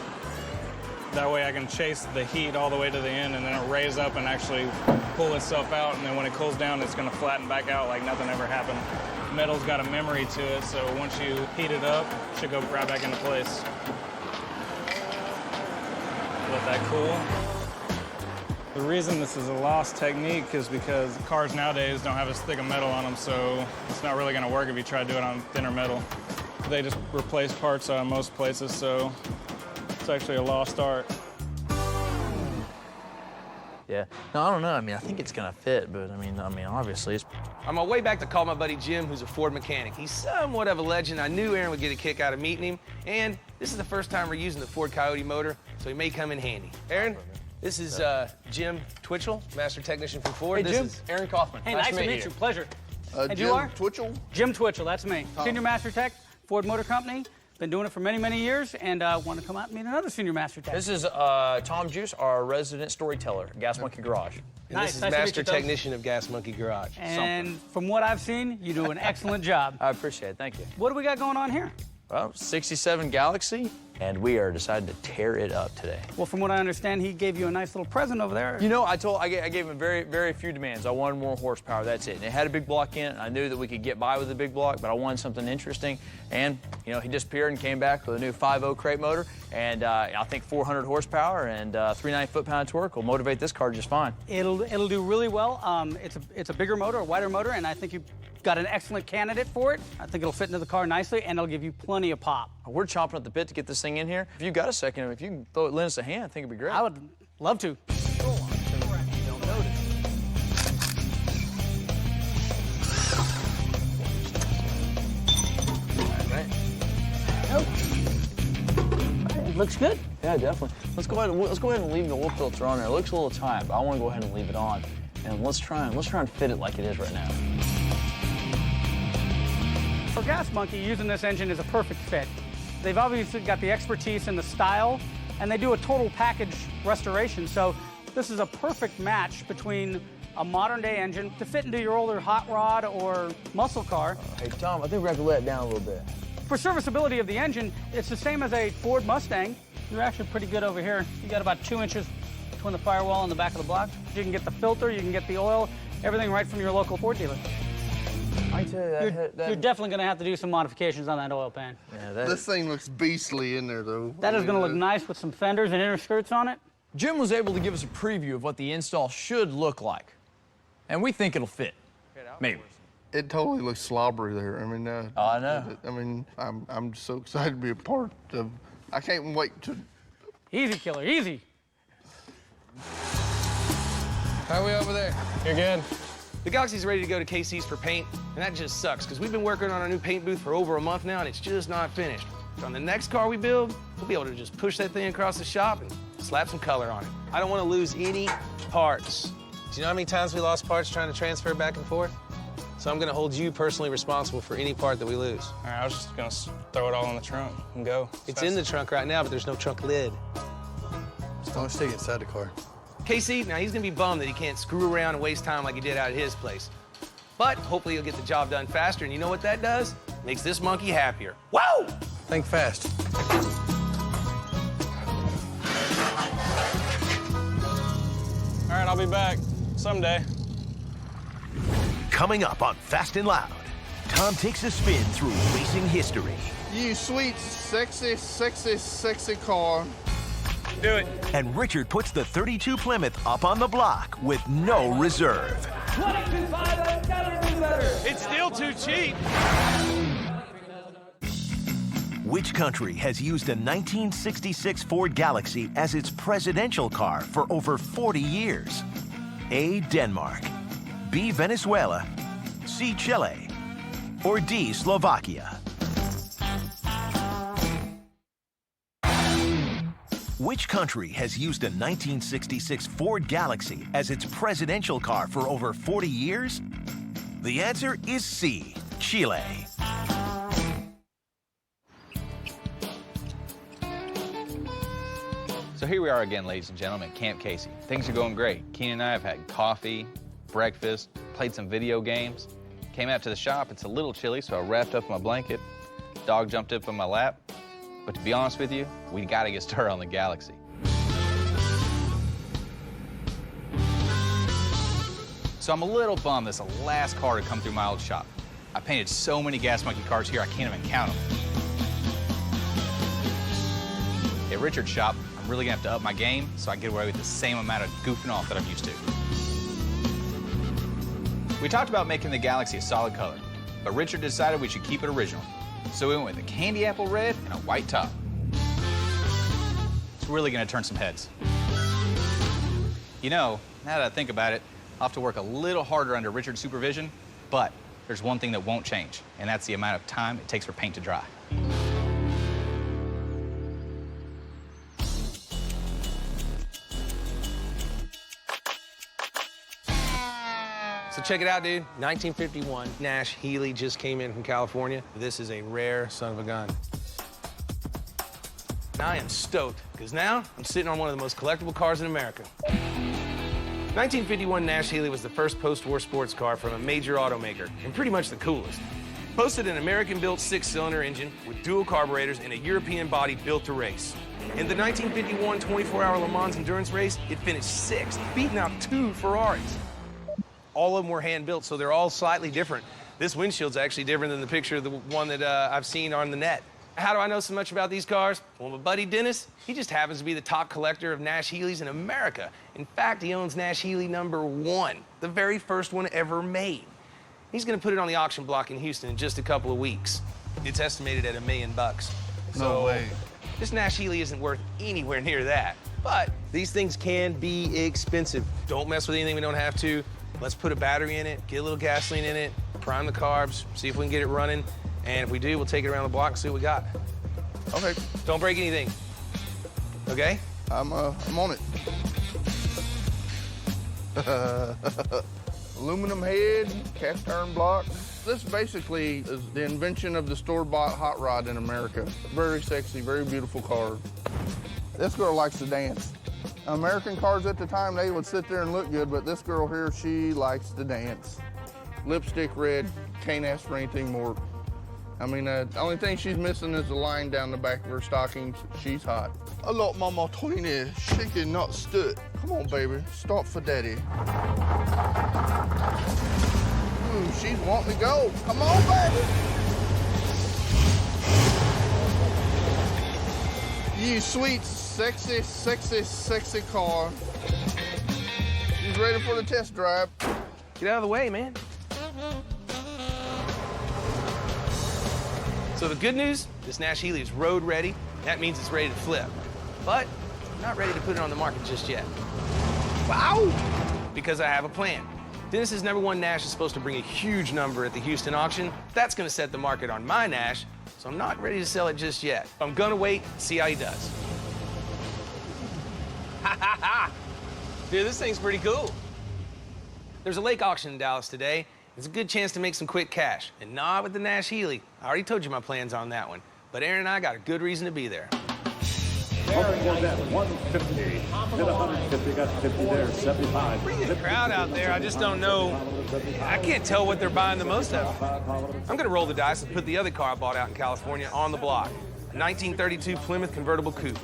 That way I can chase the heat all the way to the end, and then it'll raise up and actually pull itself out, and then when it cools down, it's gonna flatten back out like nothing ever happened. Metal's got a memory to it, so once you heat it up, it should go right back into place. Let that cool. The reason this is a lost technique is because cars nowadays don't have as thick a metal on them, so it's not really gonna work if you try to do it on thinner metal. They just replace parts most places, so it's actually a lost art. Yeah. No, I don't know. I mean, I think it's gonna fit, but I mean, obviously it's... On my way back to call my buddy Jim, who's a Ford mechanic. He's somewhat of a legend. I knew Aaron would get a kick out of meeting him, and this is the first time we're using the Ford Coyote motor, so he may come in handy. Aaron, this is Jim Twitchell, master technician from Ford. Hey, this Jim. is Aaron Kaufman. Hey, nice to meet you. Pleasure. And Jim you are? Twitchell? Jim Twitchell, that's me. Senior Master Tech, Ford Motor Company. Been doing it for many, many years, and want to come out and meet another Senior Master Tech. This is Tom Juice, our resident storyteller, Gas Monkey Garage. And this is master technician of Gas Monkey Garage. And from what I've seen, you do an excellent job. I appreciate it, thank you. What do we got going on here? Well, 67 Galaxy, and we are deciding to tear it up today. Well, from what I understand, he gave you a nice little present over there. You know, I gave him very, very few demands. I wanted more horsepower, that's it. And it had a big block in it. I knew that we could get by with a big block, but I wanted something interesting. And, you know, he disappeared and came back with a new 5.0 crate motor, and I think 400 horsepower and 390 foot-pound torque will motivate this car just fine. It'll do really well. It's a bigger motor, a wider motor, and I think you've got an excellent candidate for it. I think it'll fit into the car nicely, and it'll give you plenty of pop. We're chomping at the bit to get this thing in here. If you've got a second, if you can lend us a hand, I think it'd be great. I would love to. It looks good. Yeah, definitely. Let's go ahead and leave the oil filter on there. It looks a little tight, but I want to go ahead and leave it on. And let's try and fit it like it is right now. For Gas Monkey, using this engine is a perfect fit. They've obviously got the expertise and the style, and they do a total package restoration. So this is a perfect match between a modern-day engine to fit into your older hot rod or muscle car. Hey, Tom, I think we're going to let it down a little bit. For serviceability of the engine, it's the same as a Ford Mustang. You're actually pretty good over here. You got about 2 inches between the firewall and the back of the block. You can get the filter, you can get the oil, everything right from your local Ford dealer. I tell you, you're definitely going to have to do some modifications on that oil pan. Yeah, this thing looks beastly in there, though. That is going to look nice with some fenders and inner skirts on it. Jim was able to give us a preview of what the install should look like, and we think it'll fit. Maybe. It totally looks slobbery there. I mean, I know. I mean, I'm just so excited to be a part of. I can't wait to. Easy, killer, easy. How are we over there? You're good. The Galaxy's ready to go to KC's for paint, and that just sucks, because we've been working on our new paint booth for over a month now, and it's just not finished. So on the next car we build, we'll be able to just push that thing across the shop and slap some color on it. I don't want to lose any parts. Do you know how many times we lost parts trying to transfer back and forth? So I'm going to hold you personally responsible for any part that we lose. All right, I was just going to throw it all in the trunk and go. It's in the trunk right now, but there's no trunk lid. Just don't stick it inside the car. KC, now he's gonna be bummed that he can't screw around and waste time like he did out at his place. But hopefully he'll get the job done faster, and you know what that does? Makes this monkey happier. Whoa! Think fast. All right, I'll be back someday. Coming up on Fast and Loud, Tom takes a spin through racing history. You sweet, sexy, sexy, sexy car. Do it. And Richard puts the 32 Plymouth up on the block with no reserve. 22.5, that's gotta do better. It's still too cheap. Which country has used a 1966 Ford Galaxy as its presidential car for over 40 years? A, Denmark, B, Venezuela, C, Chile, or D, Slovakia? Which country has used a 1966 Ford Galaxy as its presidential car for over 40 years? The answer is C, Chile. So here we are again, ladies and gentlemen, at Camp Casey. Things are going great. Keenan and I have had coffee, breakfast, played some video games. Came out to the shop, it's a little chilly, so I wrapped up my blanket. Dog jumped up in my lap. But to be honest with you, we gotta get started on the Galaxy. So I'm a little bummed this is the last car to come through my old shop. I painted so many Gas Monkey cars here, I can't even count them. At Richard's shop, I'm really gonna have to up my game so I can get away with the same amount of goofing off that I'm used to. We talked about making the Galaxy a solid color, but Richard decided we should keep it original. So we went with a candy apple red and a white top. It's really gonna turn some heads. You know, now that I think about it, I'll have to work a little harder under Richard's supervision, but there's one thing that won't change, and that's the amount of time it takes for paint to dry. So check it out, dude. 1951 Nash Healey just came in from California. This is a rare son of a gun. Now I am stoked, because now I'm sitting on one of the most collectible cars in America. 1951 Nash Healey was the first post-war sports car from a major automaker, and pretty much the coolest. Boasted an American-built 6-cylinder engine with dual carburetors and a European body built to race. In the 1951 24-hour Le Mans endurance race, it finished 6th, beating out 2 Ferraris. All of them were hand-built, so they're all slightly different. This windshield's actually different than the picture of the one that I've seen on the net. How do I know so much about these cars? Well, my buddy Dennis, he just happens to be the top collector of Nash Healeys in America. In fact, he owns Nash Healey #1, the very first one ever made. He's gonna put it on the auction block in Houston in just a couple of weeks. It's estimated at $1 million. No way. This Nash Healey isn't worth anywhere near that. But these things can be expensive. Don't mess with anything we don't have to. Let's put a battery in it, get a little gasoline in it, prime the carbs, see if we can get it running. And if we do, we'll take it around the block and see what we got. Okay. Don't break anything. Okay? I'm on it. Aluminum head, cast iron block. This basically is the invention of the store-bought hot rod in America. Very sexy, very beautiful car. This girl likes to dance. American cars at the time, they would sit there and look good, but this girl here, she likes to dance. Lipstick red, can't ask for anything more. I mean, the only thing she's missing is the line down the back of her stockings. She's hot. A lot, mama, tiny, shaking, not stood. Come on, baby, stop for daddy. Ooh, she's wanting to go. Come on, baby. You sweet, sexy, sexy, sexy car. She's ready for the test drive. Get out of the way, man. So the good news, this Nash Healey is road ready. That means it's ready to flip. But I'm not ready to put it on the market just yet. Wow! Because I have a plan. Dennis's #1 Nash is supposed to bring a huge number at the Houston auction. That's gonna set the market on my Nash, so I'm not ready to sell it just yet. I'm gonna wait, see how he does. Ha ha ha! Dude, this thing's pretty cool. There's a lake auction in Dallas today. It's a good chance to make some quick cash, and not with the Nash Healey. I already told you my plans on that one. But Aaron and I got a good reason to be there. Aaron was at 150, did 150, got 50 there, 75. Pretty good crowd out there. I just don't know. I can't tell what they're buying the most of. I'm gonna roll the dice and put the other car I bought out in California on the block. A 1932 Plymouth convertible coupe.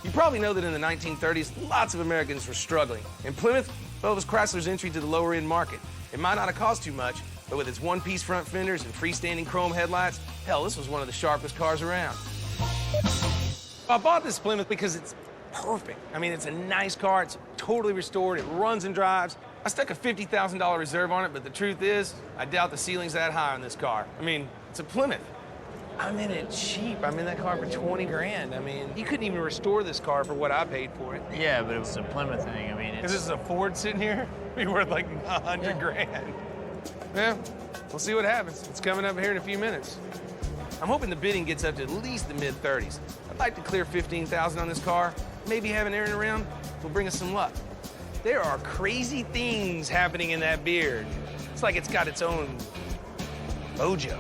You probably know that in the 1930s, lots of Americans were struggling. And Plymouth, well, it was Chrysler's entry to the lower-end market. It might not have cost too much, but with its one-piece front fenders and freestanding chrome headlights, hell, this was one of the sharpest cars around. I bought this Plymouth because it's perfect. I mean, it's a nice car. It's totally restored. It runs and drives. I stuck a $50,000 reserve on it, but the truth is, I doubt the ceiling's that high on this car. I mean, it's a Plymouth. I'm in it cheap. I'm in that car for 20 grand. I mean, you couldn't even restore this car for what I paid for it. Yeah, but it was a Plymouth thing. I mean, Because this is a Ford sitting here, it'd be worth like 100 grand. Yeah, we'll see what happens. It's coming up here in a few minutes. I'm hoping the bidding gets up to at least the mid-30s. I'd like to clear $15,000 on this car. Maybe having Aaron around will bring us some luck. There are crazy things happening in that beard. It's like it's got its own mojo.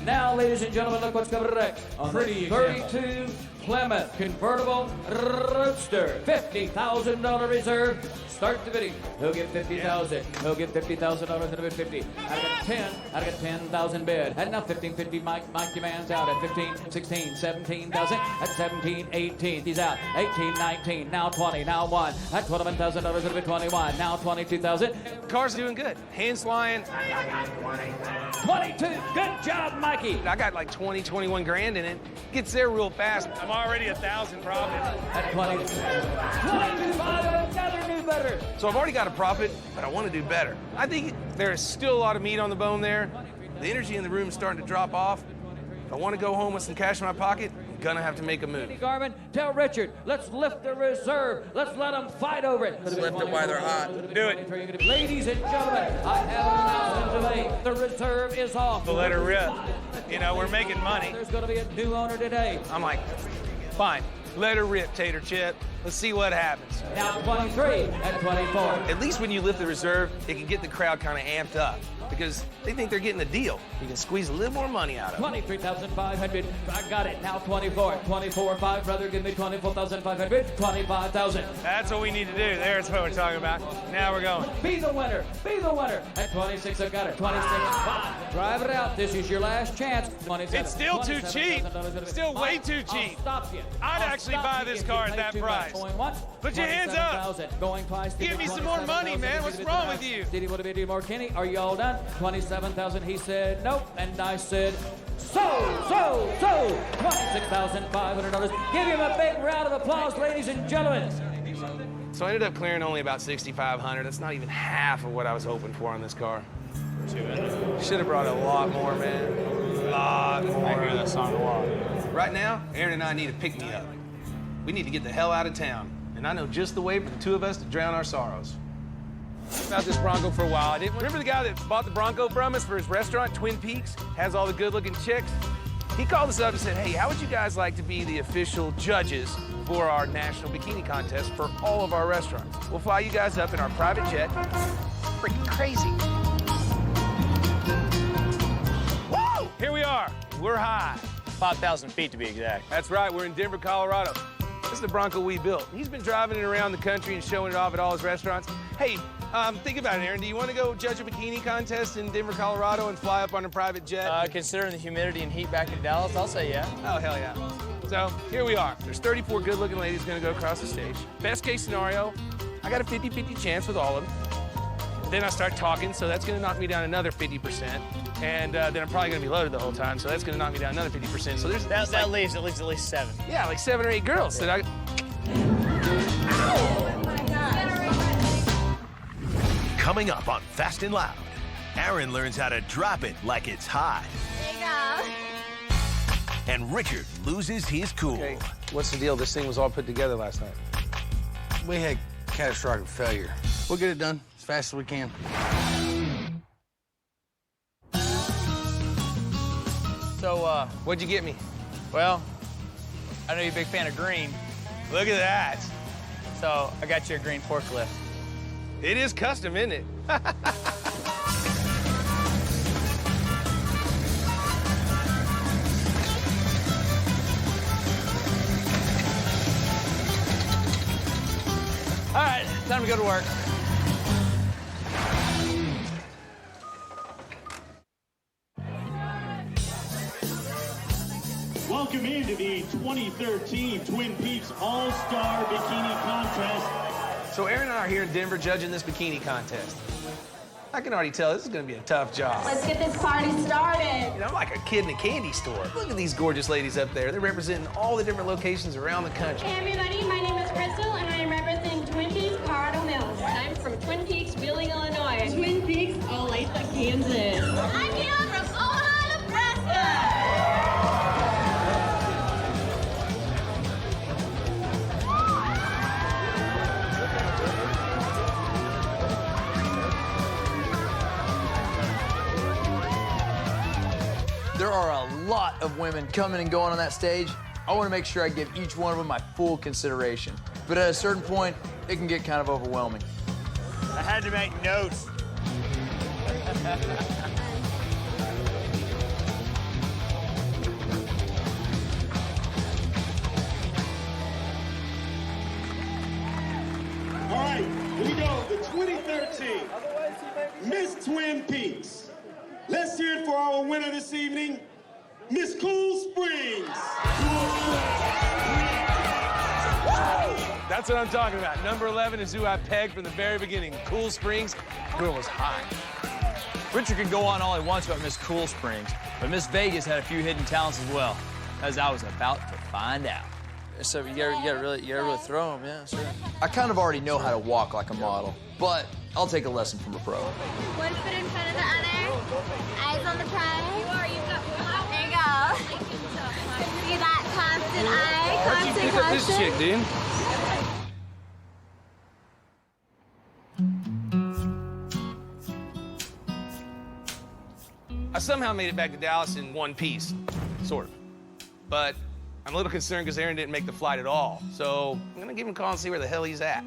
Now, ladies and gentlemen, look what's coming next. On Pretty the 32 Plymouth convertible roadster, $50,000 reserve. Start the bidding. He'll get $50,000. He'll get $50,000 and a bid 50. I got 10. I got 10,000 bid. And now 1550. Mike demands out at 15, 16, 17,000. At 17, 18. He's out. 18, 19. Now 20. Now 1. At $21,000 and a bid 21. Now 22,000. Car's doing good. Hands flying. 22. Good job, Mikey. I got like 20, 21 grand in it. Gets there real fast. I'm already 1,000 probably. At 20. 22,500. Another new better. So I've already got a profit, but I want to do better. I think there is still a lot of meat on the bone there. The energy in the room is starting to drop off. If I want to go home with some cash in my pocket, I'm gonna have to make a move. Garmin, tell Richard, let's lift the reserve. Let's let them fight over it. Let's lift them while they're hot. Do it. Ladies and gentlemen, I have an announcement to make. The reserve is off. So let her rip. You know, we're making money. There's gonna be a new owner today. I'm like, fine, let her rip, Tater Chip. Let's see what happens. Now 23 and 24. At least when you lift the reserve, it can get the crowd kind of amped up because they think they're getting a deal. You can squeeze a little more money out of it. 23,500. I got it. Now 24. 24, 5, brother. Give me 24,500. 25,000. That's what we need to do. There's what we're talking about. Now we're going. Be the winner. Be the winner. At 26, I got it. 26, 5. Drive it out. This is your last chance. 27. It's still too cheap. Still way too cheap. I'll stop you. I'd actually buy this car at that price. Put your hands up. Going twice. Give me some more money, man. What's wrong with you? Did he want to bid more, Kenny? Are you all done? 27,000. He said nope, and I said so. 26,500. Give him a big round of applause, ladies and gentlemen. So I ended up clearing only about 6,500. That's not even half of what I was hoping for on this car. Should have brought a lot more, man. A lot more. I hear that song a lot. Right now, Aaron and I need to pick me up. We need to get the hell out of town. And I know just the way for the two of us to drown our sorrows. About this Bronco for a while. I didn't remember the guy that bought the Bronco from us for his restaurant, Twin Peaks, has all the good-looking chicks. He called us up and said, hey, how would you guys like to be the official judges for our national bikini contest for all of our restaurants? We'll fly you guys up in our private jet. Freaking crazy. Woo! Here we are. We're high. 5,000 feet to be exact. That's right. We're in Denver, Colorado. This is the Bronco we built. He's been driving it around the country and showing it off at all his restaurants. Hey, think about it, Aaron. Do you want to go judge a bikini contest in Denver, Colorado and fly up on a private jet? Considering the humidity and heat back in Dallas, I'll say yeah. Oh, hell yeah. So here we are. There's 34 good-looking ladies going to go across the stage. Best case scenario, I got a 50-50 chance with all of them. Then I start talking, so that's going to knock me down another 50%. And then I'm probably going to be loaded the whole time, so that's going to knock me down another 50%. So there's that leaves at least 7. Yeah, like 7 or 8 girls that I. Oh my God. Coming up on Fast and Loud, Aaron learns how to drop it like it's hot. There you go. And Richard loses his cool. Okay, what's the deal? This thing was all put together last night. We had catastrophic failure. We'll get it done as fast as we can. So, what'd you get me? Well, I know you're a big fan of green. Look at that. So, I got you a green forklift. It is custom, isn't it? All right, time to go to work. Welcome into the 2013 Twin Peaks All-Star Bikini Contest. So Aaron and I are here in Denver judging this bikini contest. I can already tell this is going to be a tough job. Let's get this party started. You know, I'm like a kid in a candy store. Look at these gorgeous ladies up there. They're representing all the different locations around the country. Hey everybody, my name is Crystal and I am representing Twin Peaks, Colorado Mills. I'm from Twin Peaks, Wheeling, Illinois. Twin Peaks, Olathe, Kansas. I'm Kayla from Omaha, Nebraska. There are a lot of women coming and going on that stage. I want to make sure I give each one of them my full consideration. But at a certain point, it can get kind of overwhelming. I had to make notes. 2013 Miss Twin Peaks. Let's hear it for our winner this evening, Miss Cool Springs. That's what I'm talking about. Number 11 is who I pegged from the very beginning. Cool Springs. Girl was hot. Richard can go on all he wants about Miss Cool Springs, but Miss Vegas had a few hidden talents as well, as I was about to find out. So you gotta really throw him, yeah, sure. I kind of already know how to walk like a model, but I'll take a lesson from a pro. One foot in front of the other. Eyes on the prize. You've got there you go. See that constant eye, constant Pick up this chick, dude. I somehow made it back to Dallas in one piece, sort of. But I'm a little concerned because Aaron didn't make the flight at all. So I'm gonna give him a call and see where the hell he's at.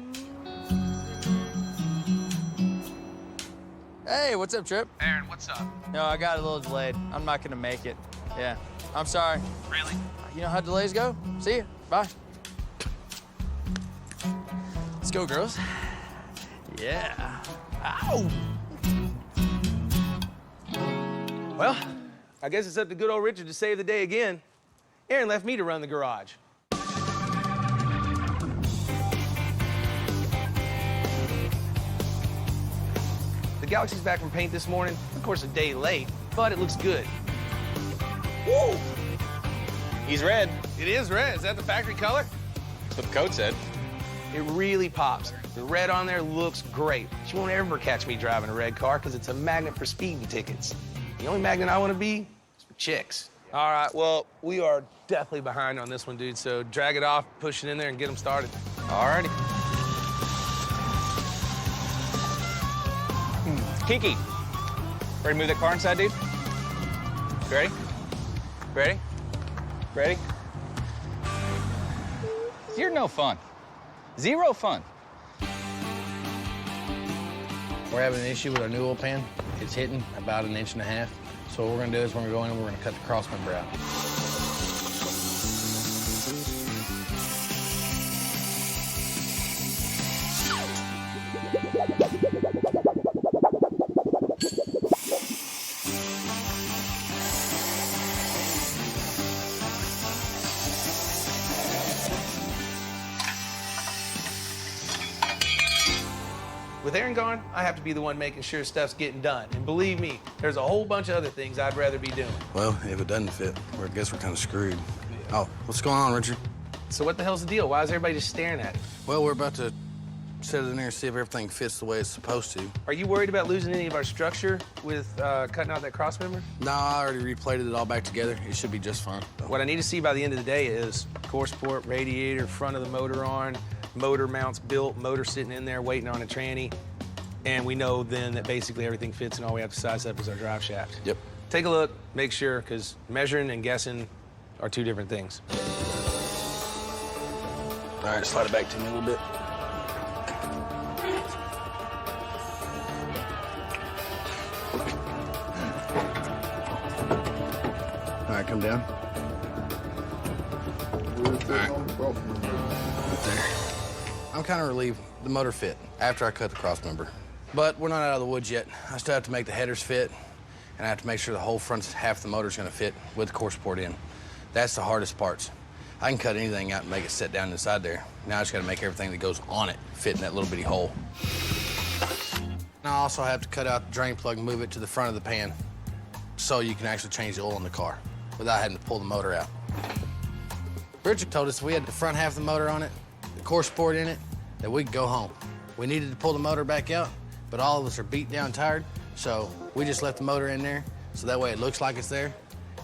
Hey, what's up, Trip? Aaron, what's up? No, I got a little delayed. I'm not gonna make it. Yeah, I'm sorry. Really? You know how delays go? See you. Bye. Let's go, girls. Yeah. Ow! Well, I guess it's up to good old Richard to save the day again. Aaron left me to run the garage. The Galaxy's back from paint this morning. Of course, a day late, but it looks good. Woo! He's red. It is red. Is that the factory color? That's what the code said. It really pops. The red on there looks great. But you won't ever catch me driving a red car because it's a magnet for speeding tickets. The only magnet I want to be is for chicks. All right, well, we are definitely behind on this one, dude, so drag it off, push it in there, and get them started. All righty. Kiki, ready to move that car inside, dude? Ready? Ready? Ready? You're no fun. Zero fun. We're having an issue with our new oil pan. It's hitting about 1.5 inches. So what we're gonna do is when we're going in, we're gonna cut the cross member out. With Aaron gone, I have to be the one making sure stuff's getting done. And believe me, there's a whole bunch of other things I'd rather be doing. Well, if it doesn't fit, I guess we're kind of screwed. Oh, what's going on, Richard? So what the hell's the deal? Why is everybody just staring at it? Well, we're about to set it in there and see if everything fits the way it's supposed to. Are you worried about losing any of our structure with cutting out that cross member? No, I already replated it all back together. It should be just fine. What I need to see by the end of the day is core support, radiator, front of the motor arm, motor mounts built, motor sitting in there waiting on a tranny. And we know then that basically everything fits and all we have to size up is our drive shaft. Yep. Take a look, make sure, because measuring and guessing are two different things. All right, slide it back to me a little bit. All right, come down. All right. Right there. I'm kind of relieved the motor fit after I cut the cross member. But we're not out of the woods yet. I still have to make the headers fit, and I have to make sure the whole front half of the motor's gonna fit with the core support in. That's the hardest parts. I can cut anything out and make it sit down inside there. Now I just gotta make everything that goes on it fit in that little bitty hole. Now I also have to cut out the drain plug and move it to the front of the pan so you can actually change the oil in the car without having to pull the motor out. Richard told us if we had the front half of the motor on it, the core support in it, that we could go home. We needed to pull the motor back out, but all of us are beat down tired, so we just left the motor in there so that way it looks like it's there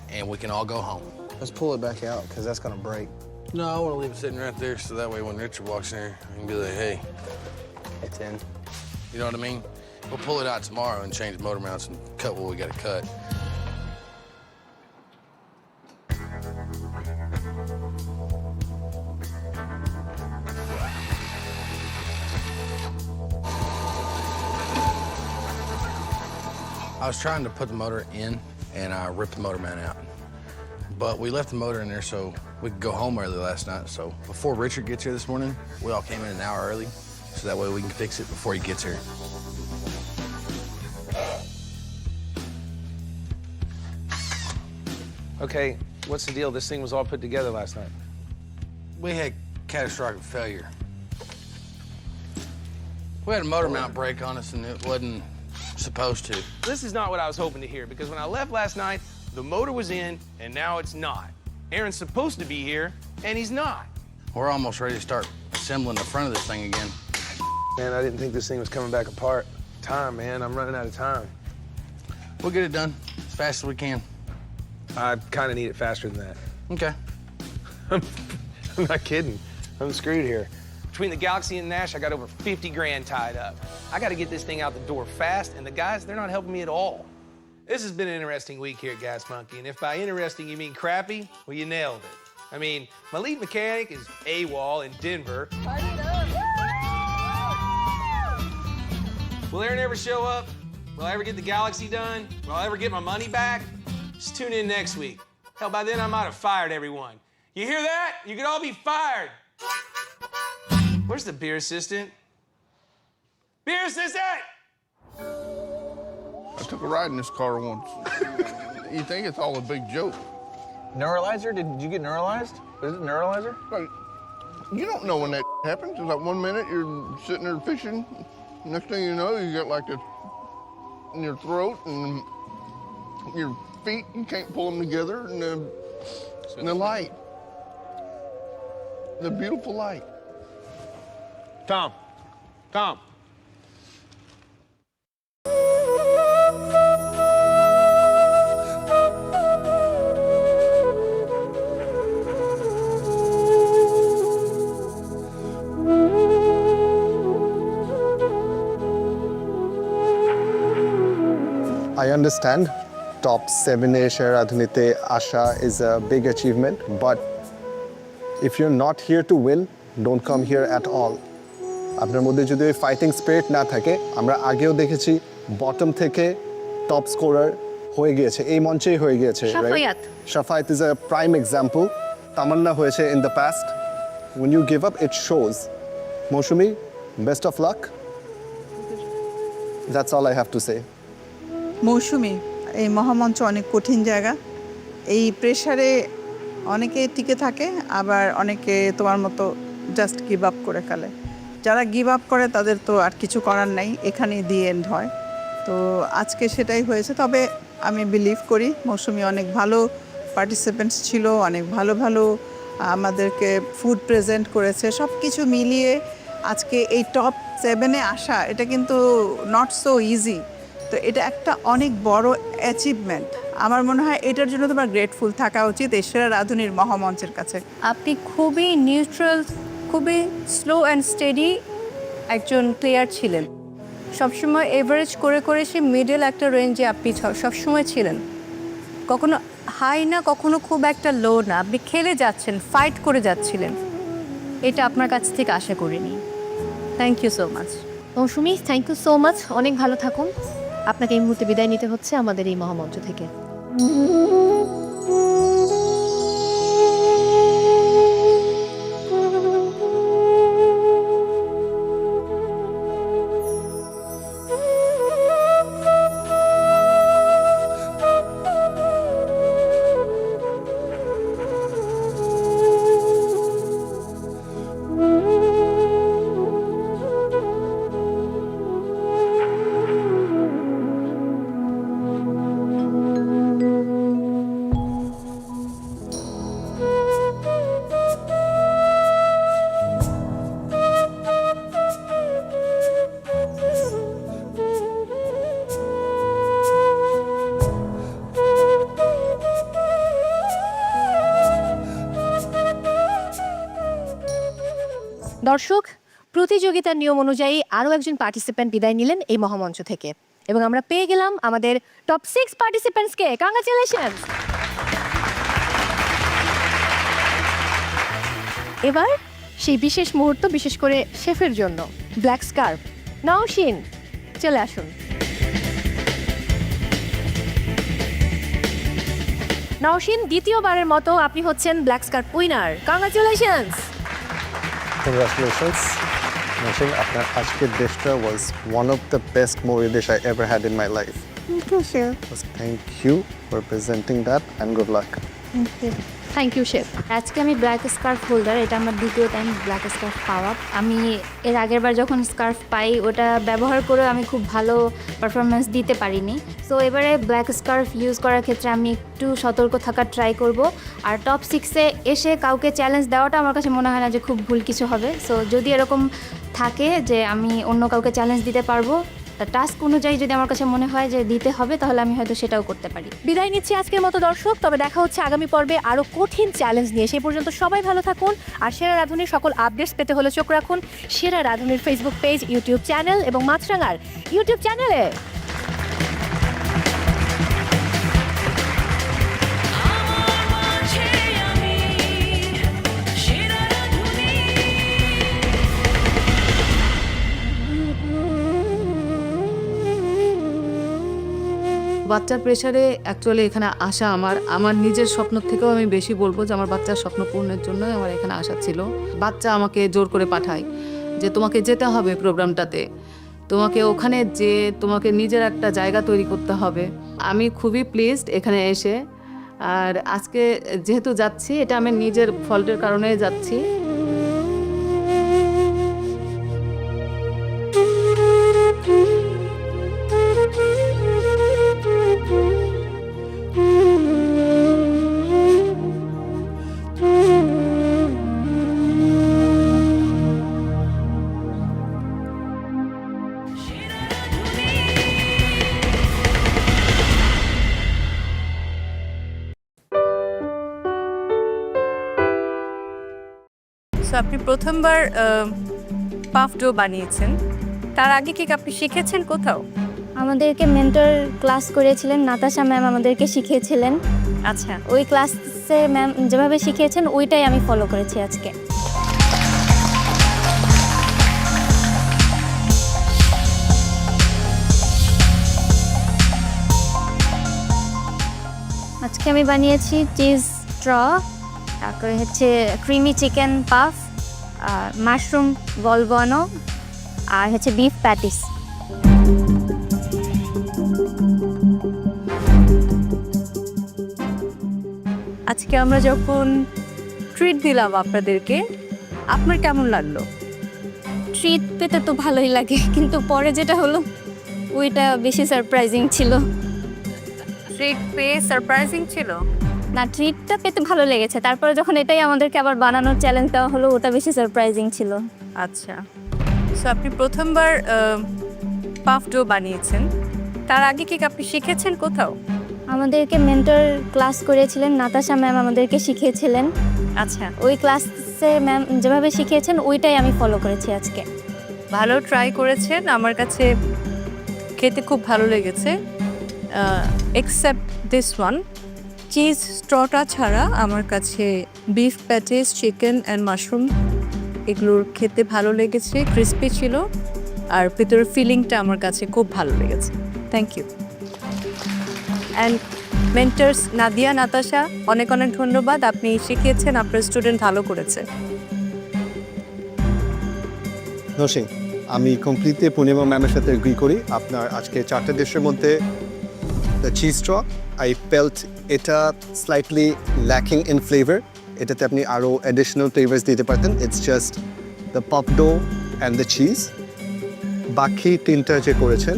and we can all go home. Let's pull it back out, because that's gonna break. No, I want to leave it sitting right there so that way when Richard walks in there, I can be like, hey. It's in. You know what I mean? We'll pull it out tomorrow and change the motor mounts and cut what we gotta cut. I was trying to put the motor in and I ripped the motor mount out. But we left the motor in there so we could go home early last night. So before Richard gets here this morning, we all came in an hour early so that way we can fix it before he gets here. Okay, what's the deal? This thing was all put together last night. We had catastrophic failure. We had a motor mount break on us, and it wasn't supposed to. This is not what I was hoping to hear, because when I left last night, the motor was in, and now it's not. Aaron's supposed to be here, and he's not. We're almost ready to start assembling the front of this thing again. Man, I didn't think this thing was coming back apart. Time, man, I'm running out of time. We'll get it done as fast as we can. I kind of need it faster than that. Okay. I'm not kidding. I'm screwed here. Between the Galaxy and Nash, I got over 50 grand tied up. I got to get this thing out the door fast, and the guys, they're not helping me at all. This has been an interesting week here at Gas Monkey, and if by interesting you mean crappy, well, you nailed it. I mean, my lead mechanic is AWOL in Denver. Will Aaron ever show up? Will I ever get the Galaxy done? Will I ever get my money back? Just tune in next week. Hell, by then I might have fired everyone. You hear that? You could all be fired. Where's the beer assistant? Beer assistant! I took a ride in this car once. You think it's all a big joke. Neuralizer? Did you get neuralized? Was it neuralizer? Like, you don't know when that happens. It's like 1 minute you're sitting there fishing. Next thing you know, you got like this in your throat and your feet, you can't pull them together, and the light. The beautiful light. Tom. I understand top 7-এ সেরাধুনিতে আসা is a big achievement, but if you're not here to win, don't come here at all. আপনার মধ্যে যদি ওই fighting spirit না থাকে, আমরা আগেও দেখেছি বটম থেকে টপ স্কোরার হয়ে গিয়েছে, এই মঞ্চেই হয়ে গিয়েছে। Shafayat is a prime example. তামান্না হয়েছে in the past. When you give up, it shows. Moshumi, best of luck. That's all I have to say. মৌসুমি, এই মহামঞ্চ অনেক কঠিন জায়গা। এই প্রেসারে অনেকে টিকে থাকে, আবার অনেকে তোমার মতো জাস্ট গিভ আপ করে ফেলে। যারা গিভ আপ করে তাদের তো আর কিছু করার নাই, এখানেই দি এন্ড হয়। তো আজকে সেটাই হয়েছে। তবে আমি বিলিভ করি মৌসুমি অনেক ভালো পার্টিসিপেন্টস ছিল, অনেক ভালো ভালো আমাদেরকে ফুড প্রেজেন্ট করেছে। সব কিছু মিলিয়ে আজকে এই টপ 7-এ আসা, এটা কিন্তু নট সো ইজি। তো এটা একটা অনেক বড় অ্যাচিভমেন্ট। আমার মনে হয় এটার জন্য তোমার গ্রেটফুল থাকা উচিত এই সেরাধুনির মহামঞ্চের কাছে। আপনি খুবই নিউট্রাল, খুবই স্লো অ্যান্ড স্টেডি একজন প্লেয়ার ছিলেন। সবসময় এভারেজ করে করে সে মিডল একটা রেঞ্জে আপনি সবসময় ছিলেন, কখনো হাই না, কখনো খুব একটা লো না। আপনি খেলে যাচ্ছেন, ফাইট করে যাচ্ছিলেন, এটা আপনার কাছ থেকে আশা করিনি। Thank you so much Mousumi, thank you so much. অনেক ভালো থাকুন। আপনাকে এই মুহূর্তে বিদায় নিতে হচ্ছে আমাদের এই মহামঞ্চ থেকে। দর্শক, প্রতিযোগিতার নিয়ম অনুযায়ী আরও একজন পার্টিসিপেন্ট বিদায় নিলেন এই মহামঞ্চ থেকে, এবং আমরা পেয়ে গেলাম আমাদের টপ 6 পার্টিসিপেন্টসকে। কংগ্রাচুলেশনস। এবার সেই বিশেষ মুহূর্ত, বিশেষ করে শেফের জন্য ব্ল্যাক স্কার্ফ। নওশিন, চলে আসুন। নওশিন, দ্বিতীয়বারের মতো আপনি হচ্ছেন black scarf winner. Congratulations. Congratulations. Nothing. আপনার আজকের ডিশটা was one of the best movie dish I ever had in my life. Thank you, chef. Thank you for presenting that and good luck. Thank you. Thank you chef. আজকে আমি black scarf holder, এটা আমার দ্বিতীয় time black scarf পাওয়া। আমি এর আগের বার যখন স্কার্ফ পাই ওটা ব্যবহার করে আমি খুব ভালো পারফরমেন্স দিতে পারিনি। সো এবারে ব্ল্যাক স্কার্ফ ইউজ করার ক্ষেত্রে আমি একটু সতর্ক থাকার ট্রাই করব। আর টপ 6-এ এসে কাউকে চ্যালেঞ্জ দেওয়াটা আমার কাছে মনে হয় না যে খুব ভুল কিছু হবে। সো যদি এরকম থাকে যে আমি অন্য কাউকে চ্যালেঞ্জ দিতে পারবো, টাস্ক অনুযায়ী যদি আমার কাছে মনে হয় যে দিতে হবে, তাহলে আমি হয়তো সেটাও করতে পারি। বিদায় নিচ্ছি আজকের মতো দর্শক, তবে দেখা হচ্ছে আগামী পর্বে আরও কঠিন চ্যালেঞ্জ নিয়ে। সেই পর্যন্ত সবাই ভালো থাকুন, আর সেরা রাঁধুনির সকল আপডেটস পেতে হলে চোখ রাখুন সেরা রাঁধুনির ফেসবুক পেজ, ইউটিউব চ্যানেল এবং মাছরাঙার ইউটিউব চ্যানেলে। বাচ্চার প্রেশারে অ্যাকচুয়ালি এখানে আসা আমার নিজের স্বপ্ন থেকেও আমি বেশি বলবো যে আমার বাচ্চার স্বপ্ন পূরণের জন্যই আমার এখানে আসা ছিল। বাচ্চা আমাকে জোর করে পাঠায় যে তোমাকে যেতে হবে প্রোগ্রামটাতে, তোমাকে ওখানে যে তোমাকে নিজের একটা জায়গা তৈরি করতে হবে। আমি খুবই প্লিজড এখানে এসে, আর আজকে যেহেতু যাচ্ছি এটা আমি নিজের ফল্টের কারণে যাচ্ছি। সো আপনি প্রথমবার পাফ ডো বানিয়েছেন, তার আগে কি আপনি শিখেছেন কোথাও? আমাদেরকে মেন্টর ক্লাস করেছিলেন, নাতাশা ম্যাম আমাদেরকে শিখিয়েছিলেন। আচ্ছা, ওই ক্লাসে ম্যাম যেভাবে শিখিয়েছেন ওইটাই আমি ফলো করেছি আজকে। আজকে আমি বানিয়েছি চিজ স্ট্র, তারপরে হচ্ছে ক্রিমি চিকেন পাফ, মাশরুম বলবনো, আর হচ্ছে বিফ প্যাটিস। আজকে আমরা যখন ট্রিট দিলাম আপনাদেরকে, আপনার কেমন লাগলো? ট্রিট পেতে তো ভালোই লাগে, কিন্তু পরে যেটা হলো ওইটা বেশি সারপ্রাইজিং ছিল। ট্রিট পেয়ে সারপ্রাইজিং ছিল না, ট্রিটটা পেতে ভালো লেগেছে, তারপরে যখন এটাই আমাদেরকে আবার বানানোর চ্যালেঞ্জ দেওয়া হলো ওটা বেশি সারপ্রাইজিং ছিল। আচ্ছা, সো আপনি প্রথমবার পাফ ডো বানিয়েছেন, তার আগে কি আপনি শিখেছেন কোথাও? আমাদেরকে মেন্টর ক্লাস করেছিলেন, নাতাশা ম্যাম আমাদেরকে শিখিয়েছিলেন। আচ্ছা, ওই ক্লাসে ম্যাম যেভাবে শিখিয়েছেন ওইটাই আমি ফলো করেছি আজকে। ভালো ট্রাই করেছেন, আমার কাছে খেতে খুব ভালো লেগেছে, এক্সেপ্ট দিস ওয়ান। চিজ স্ট্রটা ছাড়া আমার কাছে beef patties, chicken and mushroom এগুলোর খেতে ভালো লেগেছে, ক্রিস্পি ছিল, আর ভিতরের ফিলিংটা আমার কাছে খুব ভালো লেগেছে। Thank you. And mentors Nadia, Natasha, অনেক অনেক ধন্যবাদ, আপনি শিখিয়েছেন, আপনার স্টুডেন্ট ভালো করেছে। নসিং, আমি কমপ্লিটলি পূর্ণিমা ম্যামের সাথে এগ্রি করি। আপনার আজকে 4টা ডিশের মধ্যে the cheese straw, I felt এটা স্লাইটলি ল্যাকিং ইন ফ্লেভার, এটাতে আপনি আরও অ্যাডিশনাল ফ্লেভার্স দিতে পারতেন। It's just the puff dough and the cheese. বাকি 3টা যে করেছেন,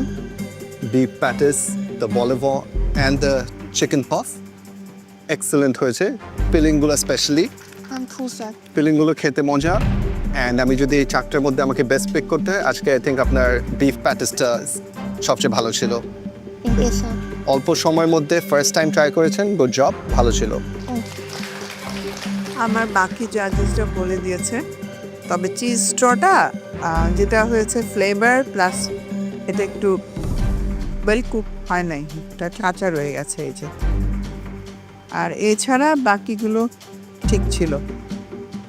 বিফ প্যাটিস, দ্য বলিভো and the chicken puff, excellent হয়েছে। ফিলিংগুলো স্পেশালি, ফিলিংগুলো খেতে মজা। অ্যান্ড আমি যদি এই 4টার মধ্যে আমাকে বেস্ট পিক করতে হয়, আজকে আই থিঙ্ক আপনার বিফ প্যাটিসটা সবচেয়ে ভালো ছিল। অল্প সময়ের মধ্যে ফার্স্ট টাইম ট্রাই করেছেন, গুড জব, ভালো ছিল। আমার বাকি জাজেসটা বলে দিয়েছে, তবে চিজ স্ট্রটা যেটা হয়েছে ফ্লেভার প্লাস এটা একটু ওয়েল কুক হয় নাই, এটা কাঁচা রয়ে গেছে এই যে। আর এছাড়া বাকিগুলো ঠিক ছিল।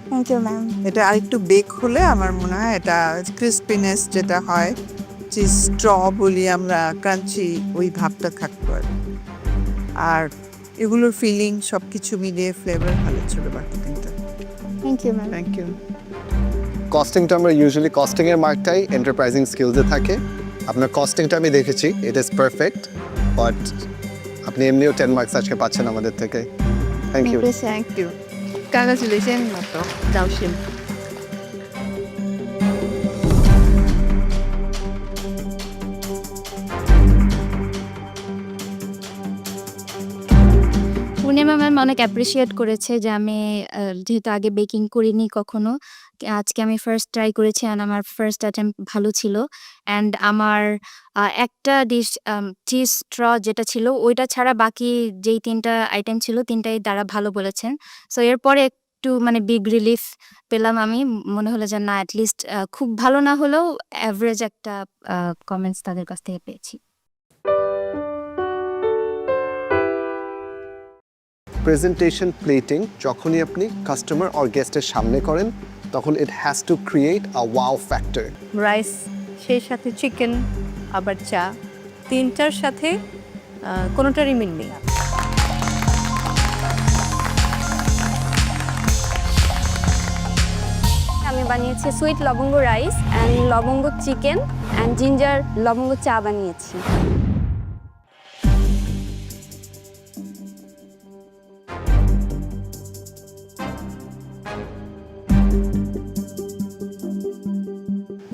Thank you ma'am. এটা আরেকটু বেক হলে আমার মনে হয় এটা ক্রিস্পিনেস যেটা হয়, চিজ স্ট্র বলি আমরা, ক্রাঞ্চি ওই ভাবটা থাকতে পারে। আর এগুলোর ফিলিং সব কিছু মিলিয়ে ফ্লেভার ভালো ছিল বাকি তিনটা। Thank you ma'am. Thank you. কস্টিংটা আমরা ইউজুয়ালি কস্টিংয়ের মার্কটাই এন্টারপ্রাইজিং স্কিলসে থাকে। আপনার কস্টিংটা আমি দেখেছি, ইট ইজ পারফেক্ট, বাট আপনি এমনিও 10 মার্কস আজকে পাচ্ছেন আমাদের থেকে। Thank you. Thank you. Congratulations, Daoshim. Purnima ma'am অনেক অ্যাপ্রিসিয়েট করেছে যে আমি যেহেতু আগে বেকিং করিনি কখনো, আজকে আমি ফার্স্ট ট্রাই করেছি অ্যান্ড আমার ফার্স্ট অ্যাটেম্প্ট ভালো ছিল। অ্যান্ড আমার একটা ডিশ চিজ স্ট্র যেটা ছিল ওইটা ছাড়া বাকি যেই 3টা আইটেম ছিল 3টাই তারা ভালো বলেছেন। সো এরপরে একটু মানে বিগ রিলিফ পেলাম আমি। মনে হলো যে না অ্যাটলিস্ট খুব ভালো না হলেও অ্যাভারেজ একটা কমেন্টস তাদের কাছ থেকে পেয়েছি। প্রেজেন্টেশন প্লেটিং যখনই আপনি কাস্টমার অর গেস্টের সামনে করেন তখন it has to create a wow factor. Rice, সেই সাথে চিকেন, আবার চা, 3টার সাথে কোনোটারই মিল নেই। আমি বানিয়েছি সুইট লবঙ্গ রাইস অ্যান্ড লবঙ্গ চিকেন অ্যান্ড জিঞ্জার লবঙ্গ চা বানিয়েছি।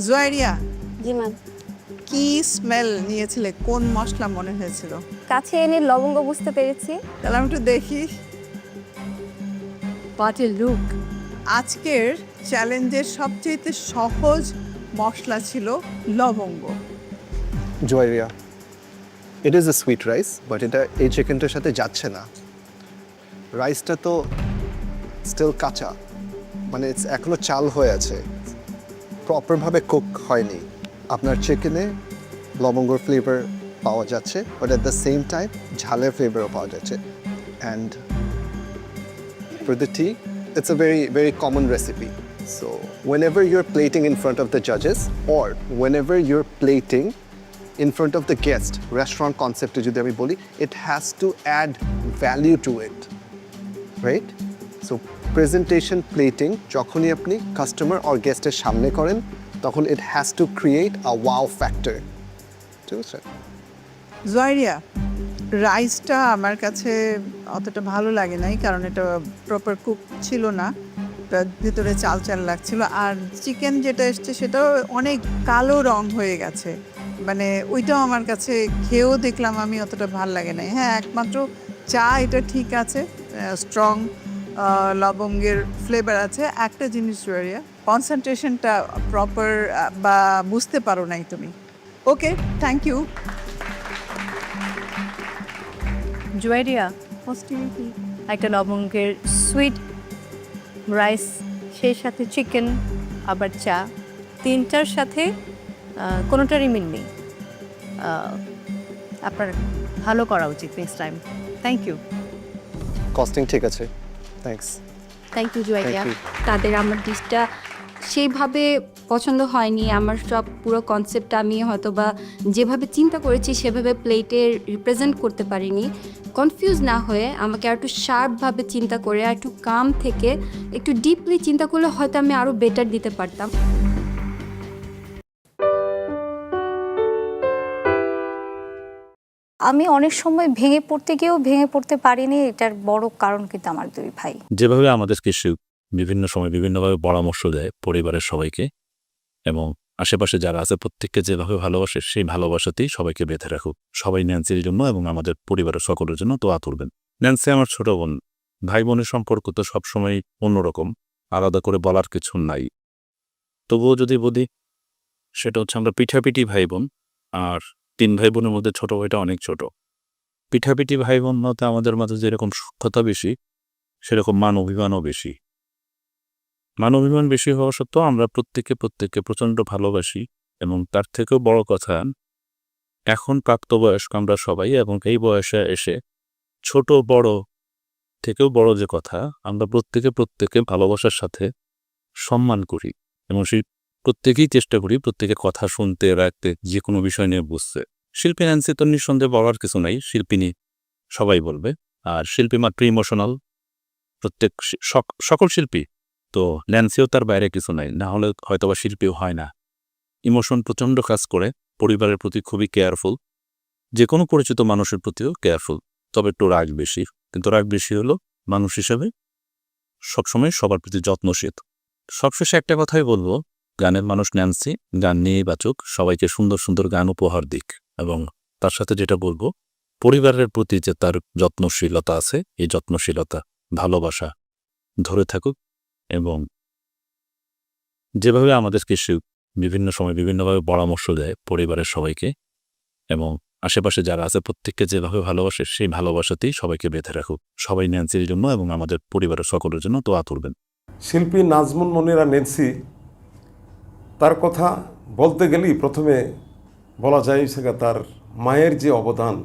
জোয়ারিয়া, জি ম্যাম। কি স্মেল নিয়েছিলে? কোন মশলা মনে হয়েছিল? কাছে এনে লবঙ্গ বুঝতে পেরেছি। তাহলে আমি একটু দেখি। Party look. আজকের চ্যালেঞ্জের সবচেয়ে সহজ মশলা ছিল লবঙ্গ। জয়রিয়া, it is a sweet rice, but এটা এই চিকেনটার সাথে যাচ্ছে না। রাইসটা তো স্টিল কাঁচা, মানে এখনো চাল হয়ে আছে, প্রপারভাবে কুক হয়নি। আপনার চিকেনে লবঙ্গর ফ্লেভার পাওয়া যাচ্ছে, but at the same time ঝালের ফ্লেভারও পাওয়া যাচ্ছে। And for the T, it's a very common recipe. So whenever you're plating in front of the judges or whenever you're plating in front of the guest, restaurant concept যদি আমি বলি, it has to add value to it, right? So presentation plating যখনই আপনি customer or guest-এর সামনে করেন তখন it has to create a wow factor. ঠিক আছে? জয়রিয়া, রাইসটা আমার কাছে অতটা ভালো লাগে নাই, কারণ এটা প্রপার কুক ছিল না, ভিতরে চাল চাল লাগছিল। আর চিকেন যেটা এসছে সেটাও অনেক কালো রং হয়ে গেছে, মানে ওইটাও আমার কাছে খেয়েও দেখলাম আমি অতটা ভালো লাগে নাই। হ্যাঁ, একমাত্র চা এটা ঠিক আছে, স্ট্রং লবঙ্গের ফ্লেভার আছে। একটা জিনিস জয়রিয়া, কনসেন্ট্রেশনটা প্রপার বা বুঝতে পারো নাই তুমি। ওকে, থ্যাংক ইউ। জুয়েরিয়া, একটা লবঙ্গের সুইট রাইস, সেই সাথে চিকেন, আবার চা, 3টার সাথে কোনোটারই মিল নেই। আপনার ভালো করা উচিত next time. Thank you. Costing ঠিক আছে, থ্যাঙ্কস। Thank you Juwairiya. তাদের আমার ডিশটা সেইভাবে পছন্দ হয়নি। আমার সব পুরো কনসেপ্টটা আমি হয়তো বা যেভাবে চিন্তা করেছি সেভাবে প্লেটে রিপ্রেজেন্ট করতে পারিনি। কনফিউজ না হয়ে আমাকে আর একটু শার্পভাবে চিন্তা করে আর একটু কাম থেকে একটু ডিপলি চিন্তা করলে হয়তো আমি আরও বেটার দিতে পারতাম। আমি অনেক সময় ভেঙে পড়তে গিয়েও ভেঙে পড়তে পারিনি, এটার বড় কারণ কিন্তু আমার 2 ভাই। যেভাবে আমাদেরকে বিভিন্ন সময় বিভিন্নভাবে পরামর্শ দেয় পরিবারের সবাইকে, এবং আশেপাশে যারা আছে প্রত্যেককে যেভাবে ভালোবাসে সেই ভালোবাসাতেই সবাইকে বেঁধে রাখুক। সবাই ন্যান্সির জন্য এবং আমাদের পরিবারের সকলের জন্য দোয়া করবেন। ন্যান্সি আমার ছোট বোন, ভাই বোনের সম্পর্ক তো সবসময় অন্যরকম, আলাদা করে বলার কিছু নাই। তবুও যদি বলি সেটা হচ্ছে আমরা পিঠাপিঠি ভাই বোন, আর 3 ভাই বোনের মধ্যে ছোট ভাইটা অনেক ছোট। পিঠাপিঠি ভাই বোন মতে আমাদের মাঝে যেরকম সূক্ষ্মতা বেশি, সেরকম মান অভিমানও বেশি। মান অভিমান বেশি হওয়া সত্ত্বেও আমরা প্রত্যেককে প্রচণ্ড ভালোবাসি, এবং তার থেকেও বড় কথা, এখন প্রাপ্তবয়স্ক আমরা সবাই, এবং এই বয়সে এসে ছোট বড় থেকেও বড় যে কথা, আমরা প্রত্যেকে ভালোবাসার সাথে সম্মান করি, এবং সেই প্রত্যেকেই চেষ্টা করি প্রত্যেকে কথা শুনতে, রাখতে, যে কোনো বিষয় নিয়ে বুঝতে। শিল্পী ন্যান্সি তো নিঃসন্দেহে বলার কিছু নাই, শিল্পিনী সবাই বলবে। আর শিল্পী মাত্র ইমোশনাল, সকল শিল্পী তো ন্যান্সিও তার বাইরে কিছু নাই, না হলে হয়তোবা শিল্পীও হয় না। ইমোশন প্রচণ্ড কাজ করে, পরিবারের প্রতি খুবই কেয়ারফুল, যে কোনো পরিচিত মানুষের প্রতিও কেয়ারফুল, তবে একটু রাগ বেশি। কিন্তু রাগ বেশি হলো মানুষ হিসেবে সবসময় সবার প্রতি যত্নশীল। সবশেষে একটা কথাই বলবো, গানের মানুষ ন্যান্সি গান নিয়েই বাঁচুক, সবাইকে সুন্দর সুন্দর গান উপহার দিক, এবং তার সাথে যেটা বলবো, পরিবারের প্রতি যে তার যত্নশীলতা আছে, এই যত্নশীলতা, ভালোবাসা ধরে থাকুক, এবং যেভাবে আমাদেরকে সে বিভিন্ন সময় বিভিন্নভাবে পরামর্শ দেয় পরিবারের সবাইকে, এবং আশেপাশে যারা আছে প্রত্যেককে যেভাবে ভালোবাসে, সেই ভালোবাসাতেই সবাইকে বেঁধে রাখুক। সবাই ন্যান্সির জন্য এবং আমাদের পরিবারের সকলের জন্য দোয়া তুলবেন। শিল্পী নাজমুন মনিরা ন্যান্সি, তার কথা বলতে গেলেই প্রথমে বলা যায় সেটা তার মায়ের যে অবদান।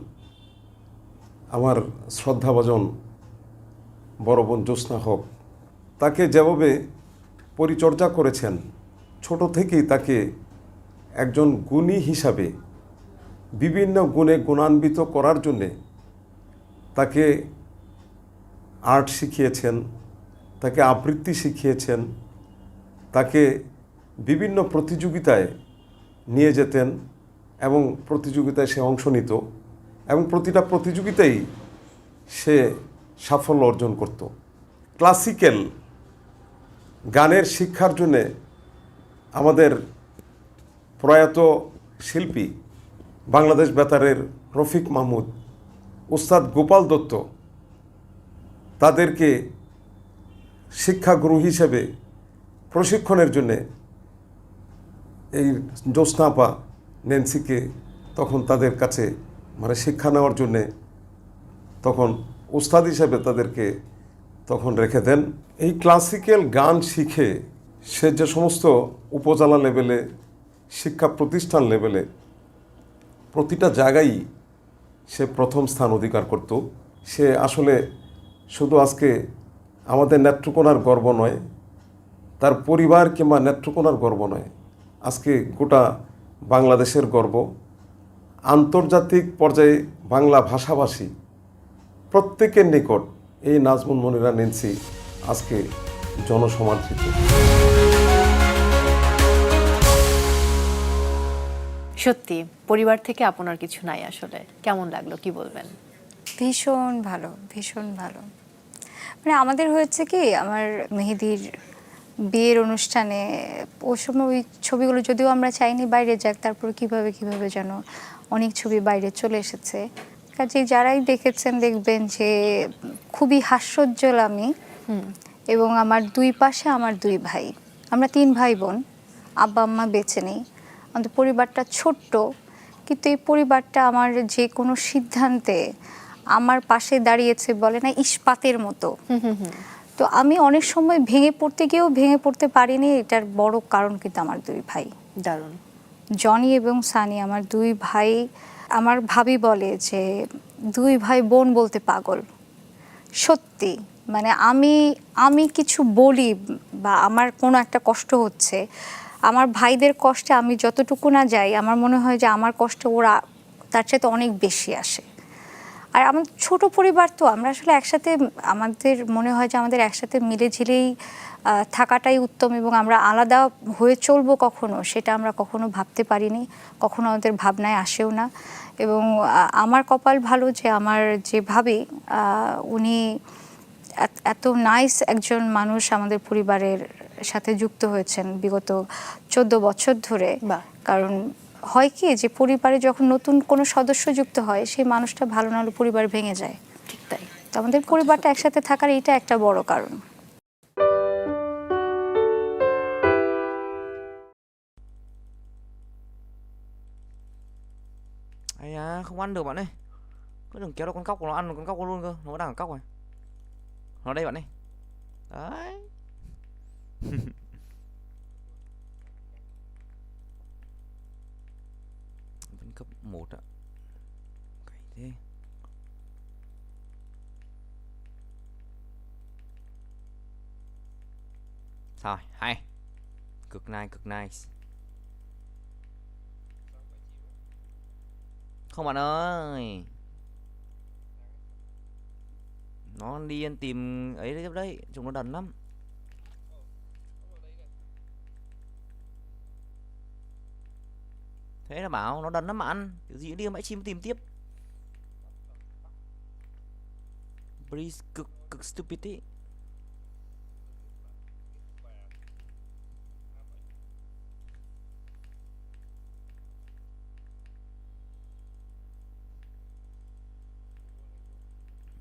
আমার শ্রদ্ধাভাজন বড় বোন জ্যোৎস্না হক তাকে যেভাবে পরিচর্যা করেছেন, ছোট থেকেই তাকে একজন গুণী হিসাবে বিভিন্ন গুণে গুণান্বিত করার জন্যে তাকে আর্ট শিখিয়েছেন, তাকে আবৃত্তি শিখিয়েছেন, তাকে বিভিন্ন প্রতিযোগিতায় নিয়ে যেতেন এবং প্রতিযোগিতায় সে অংশ নিত, এবং প্রতিটা প্রতিযোগিতায় সে সাফল্য অর্জন করত। ক্লাসিক্যাল গানের শিক্ষার জন্যে আমাদের প্রয়াত শিল্পী বাংলাদেশ বেতারের রফিক মাহমুদ, উস্তাদ গোপাল দত্ত, তাদেরকে শিক্ষাগুরু হিসেবে প্রশিক্ষণের জন্যে এই জ্যোৎস্নাপা ন্যান্সিকে তখন তাদের কাছে শিক্ষা নেওয়ার জন্যে তখন উস্তাদ হিসেবে তাদেরকে তখন রেখে দেন। এই ক্লাসিক্যাল গান শিখে সে যে সমস্ত উপজেলা লেভেলে, শিক্ষা প্রতিষ্ঠান লেভেলে প্রতিটা জায়গায় সে প্রথম স্থান অধিকার করত। সে আসলে শুধু আজকে আমাদের নেত্রকোনার গর্ব নয়, তার পরিবার কিংবা নেত্রকোনার গর্ব নয়, আজকে গোটা বাংলাদেশের গর্ব। আন্তর্জাতিক পর্যায়ে বাংলা ভাষাভাষী প্রত্যেকের নিকট এই নাজমুন মনিরা ন্যান্সি আজকে জনসমাদৃত। সত্যি পরিবার থেকে আপনার কিছু নাই, আসলে কেমন লাগলো, কি বলবেন? ভীষণ ভালো, ভীষণ ভালো। মানে আমাদের হয়েছে কি, আমার মেহেদির বিয়ের অনুষ্ঠানে ওই সময় ওই ছবিগুলো যদিও আমরা চাইনি বাইরে যাক, তারপর কিভাবে যেন অনেক ছবি বাইরে চলে এসেছে। কাজে যারাই দেখেছেন দেখবেন যে খুবই হাস্যোজ্জ্বল আমি, এবং আমার দুই পাশে আমার দুই ভাই, আমরা 3 ভাই বোন, আব্বা আম্মা বেঁচে নেই। আমাদের পরিবারটা ছোট্ট, কিন্তু এই পরিবারটা আমার যে কোনো সিদ্ধান্তে আমার পাশে দাঁড়িয়েছে, বলে না ইস্পাতের মতো। তো আমি অনেক সময় ভেঙে পড়তে গিয়েও ভেঙে পড়তে পারিনি, এটার বড় কারণ কিন্তু আমার 2 ভাই। দারুণ। জনি এবং সানি আমার 2 ভাই। আমার ভাবি বলে যে 2 ভাই বোন বলতে পাগল। সত্যি, মানে আমি কিছু বলি বা আমার কোনো একটা কষ্ট হচ্ছে, আমার ভাইদের কষ্টে আমি যতটুকু না যাই, আমার মনে হয় যে আমার কষ্ট ওরা তার চাইতে অনেক বেশি আসে। আর আমাদের ছোট পরিবার, তো আমরা আসলে একসাথে, আমাদের মনে হয় যে আমাদের একসাথে মিলে ঝিলেই থাকাটাই উত্তম, এবং আমরা আলাদা হয়ে চলবো কখনো, সেটা আমরা কখনো ভাবতে পারিনি, কখনো আমাদের ভাবনায় আসেও না। এবং আমার কপাল ভালো যে আমার যে ভাবি, উনি এত নাইস একজন মানুষ আমাদের পরিবারের সাথে যুক্ত হয়েছেন বিগত 14 বছর ধরে। কারণ হয় কি, যে পরিবারে যখন নতুন কোনো সদস্য যুক্ত হয়, সেই মানুষটা ভালো না হলে পরিবার ভেঙে যায়। ঠিক তাই। তো আমাদের পরিবারটা একসাথে থাকার এটা একটা বড় কারণ। Ây da, không ăn được bạn ơi. Cứ đừng kéo đâu, con cóc của nó ăn, con cóc nó luôn cơ. Nó đang ở cóc rồi. Nó đây bạn ơi. Đấy. Vẫn cấp 1 ạ. Cày thế. Rồi, hay. Cực nice, cực nice. Không bạn ơi. Nó đi ăn tìm ấy đấy, chúng nó đần lắm. Thế là bảo nó đần lắm mà ăn. Kiểu gì đi mãi chim tìm tiếp. Breeze cực stupid ý.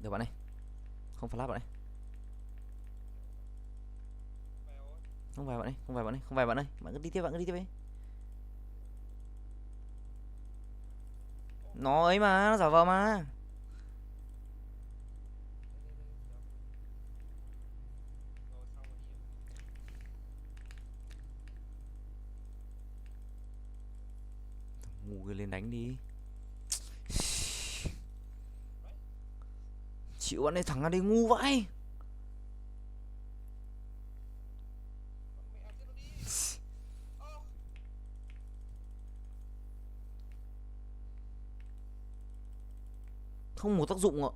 Được bạn ơi. Không phải lắp bạn ơi. Không phải bạn ơi, không phải bạn ơi, không phải bạn ơi. Bạn cứ đi tiếp, bạn cứ đi tiếp đi. Nó ấy mà, nó giả vờ mà. Ngu lên đánh đi. Chịu bạn ấy, thằng ăn đi ngu vậy. Không một tác dụng ạ.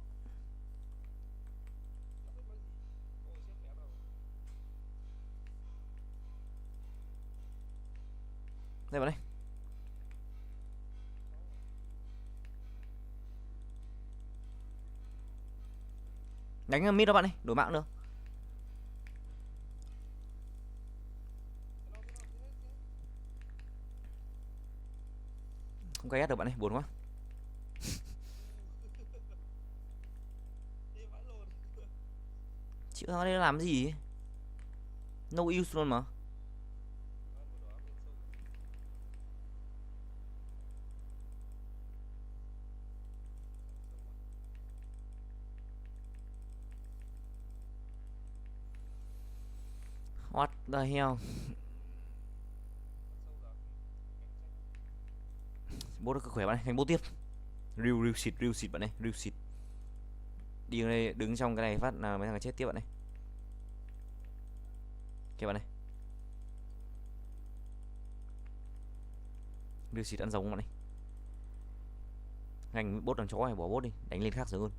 Đây bạn ơi. Đánh mid đó bạn ơi, đổi mạng được. Không cái được bạn ơi, buồn quá. Chịu thằng đây làm gì? No use luôn mà. What the hell? Bố được khỏe bạn ơi, hành bố tiếp. Real xịt bạn ơi, real xịt. Đi đây, đứng trong cái này phát là mấy thằng chết tiếp bạn ơi. Kìa bạn ơi. Real xịt ăn giống bạn ơi. Hành bốt thằng chó này, bỏ bốt đi, đánh lên khác sớm hơn.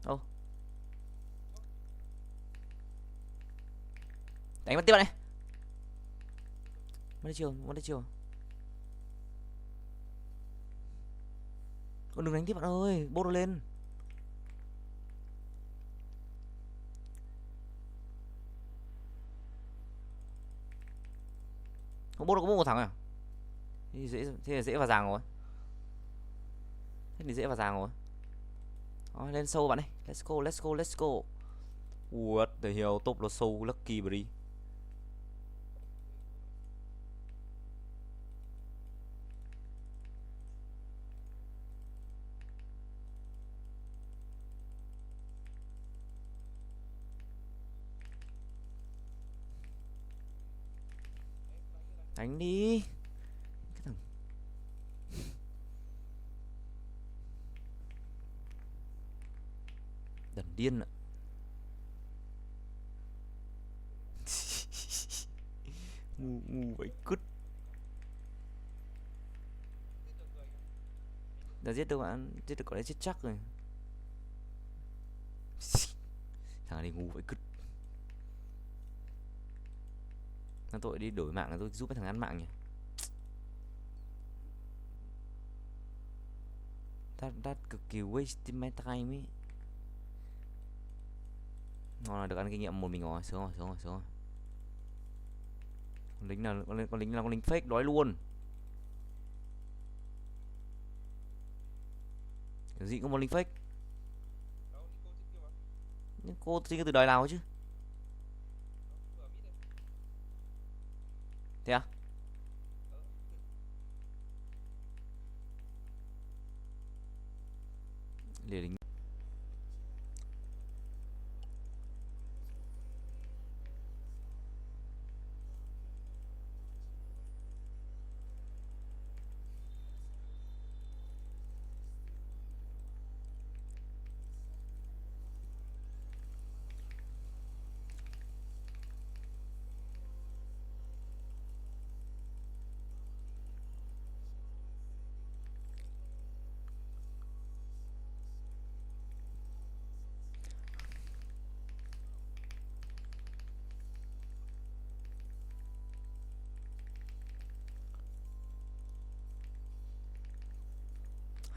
Ô. Đánh bắt tiếp bạn ơi. Mất đi chưa? Con đừng đánh tiếp bạn ơi, bốt nó lên. Không bốt nó có một thằng à? Thế là dễ vào ràng rồi. Rồi, lên sâu bạn ơi. Let's go. What the hell, top nó sâu lucky bri. Đánh đi. Cái thằng đần điên ạ. Ngu vậy cứt. Đã giết được bạn, giết được có lẽ chết chắc rồi. Thằng này ngu vậy cứt. Thằng tôi đi đổi mạng là tôi giúp cái thằng ăn mạng nhỉ. That cực kỳ wasting my time ấy. Ngon là được ăn kinh nghiệm một mình rồi, sướng rồi. Con lính là con lính fake đói luôn. Cái gì có một lính fake. Nhưng cô sinh từ đời nào chứ? Thế à? Lìa lính.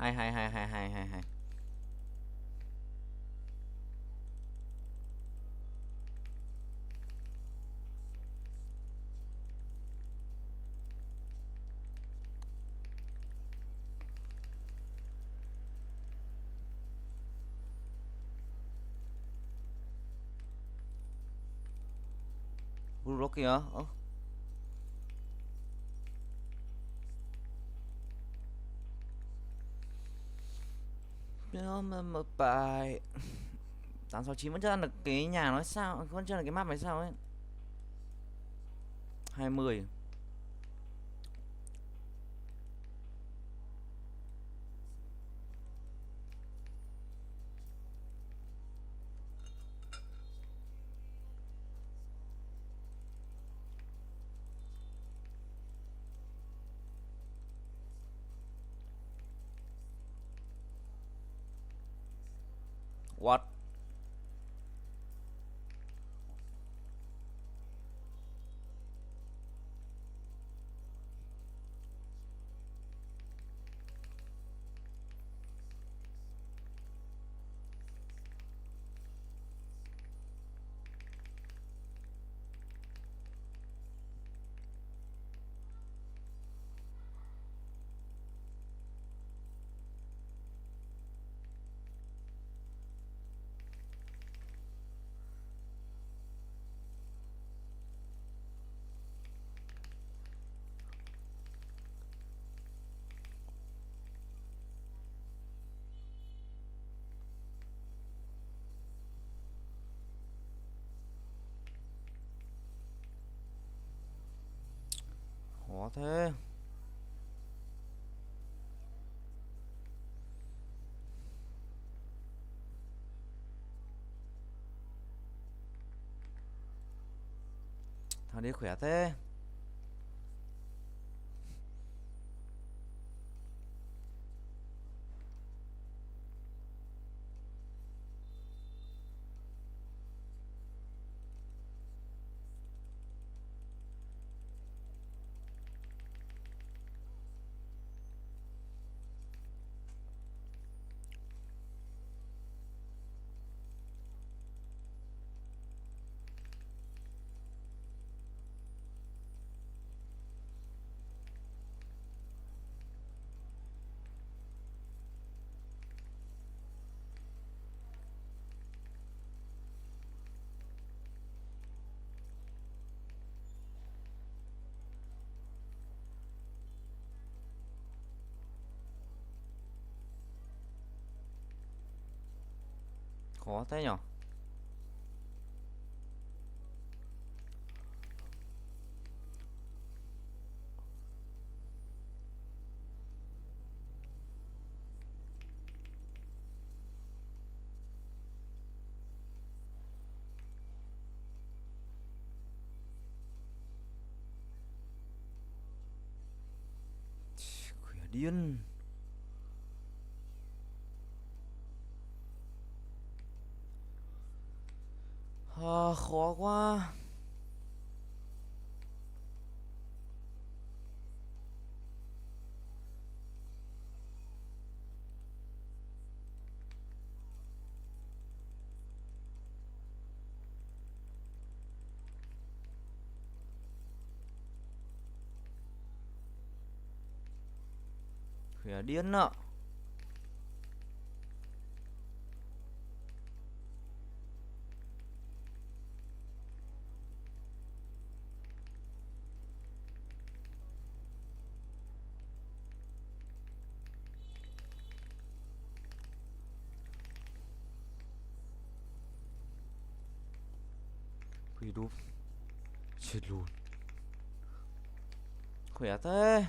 Hay hay hay hay hay hay hay. Ủa kìa. Mà bài 869 vẫn chưa ăn được cái nhà nó sao, vẫn chưa là cái map này sao ấy. 20. What? Khó thế. Thằng đi khỏe thế. Khó thế nhở. Khỏe điên. Khó quá. Khỏe điên ạ. Quỷ đúp. Chết luôn. Khỏe thế.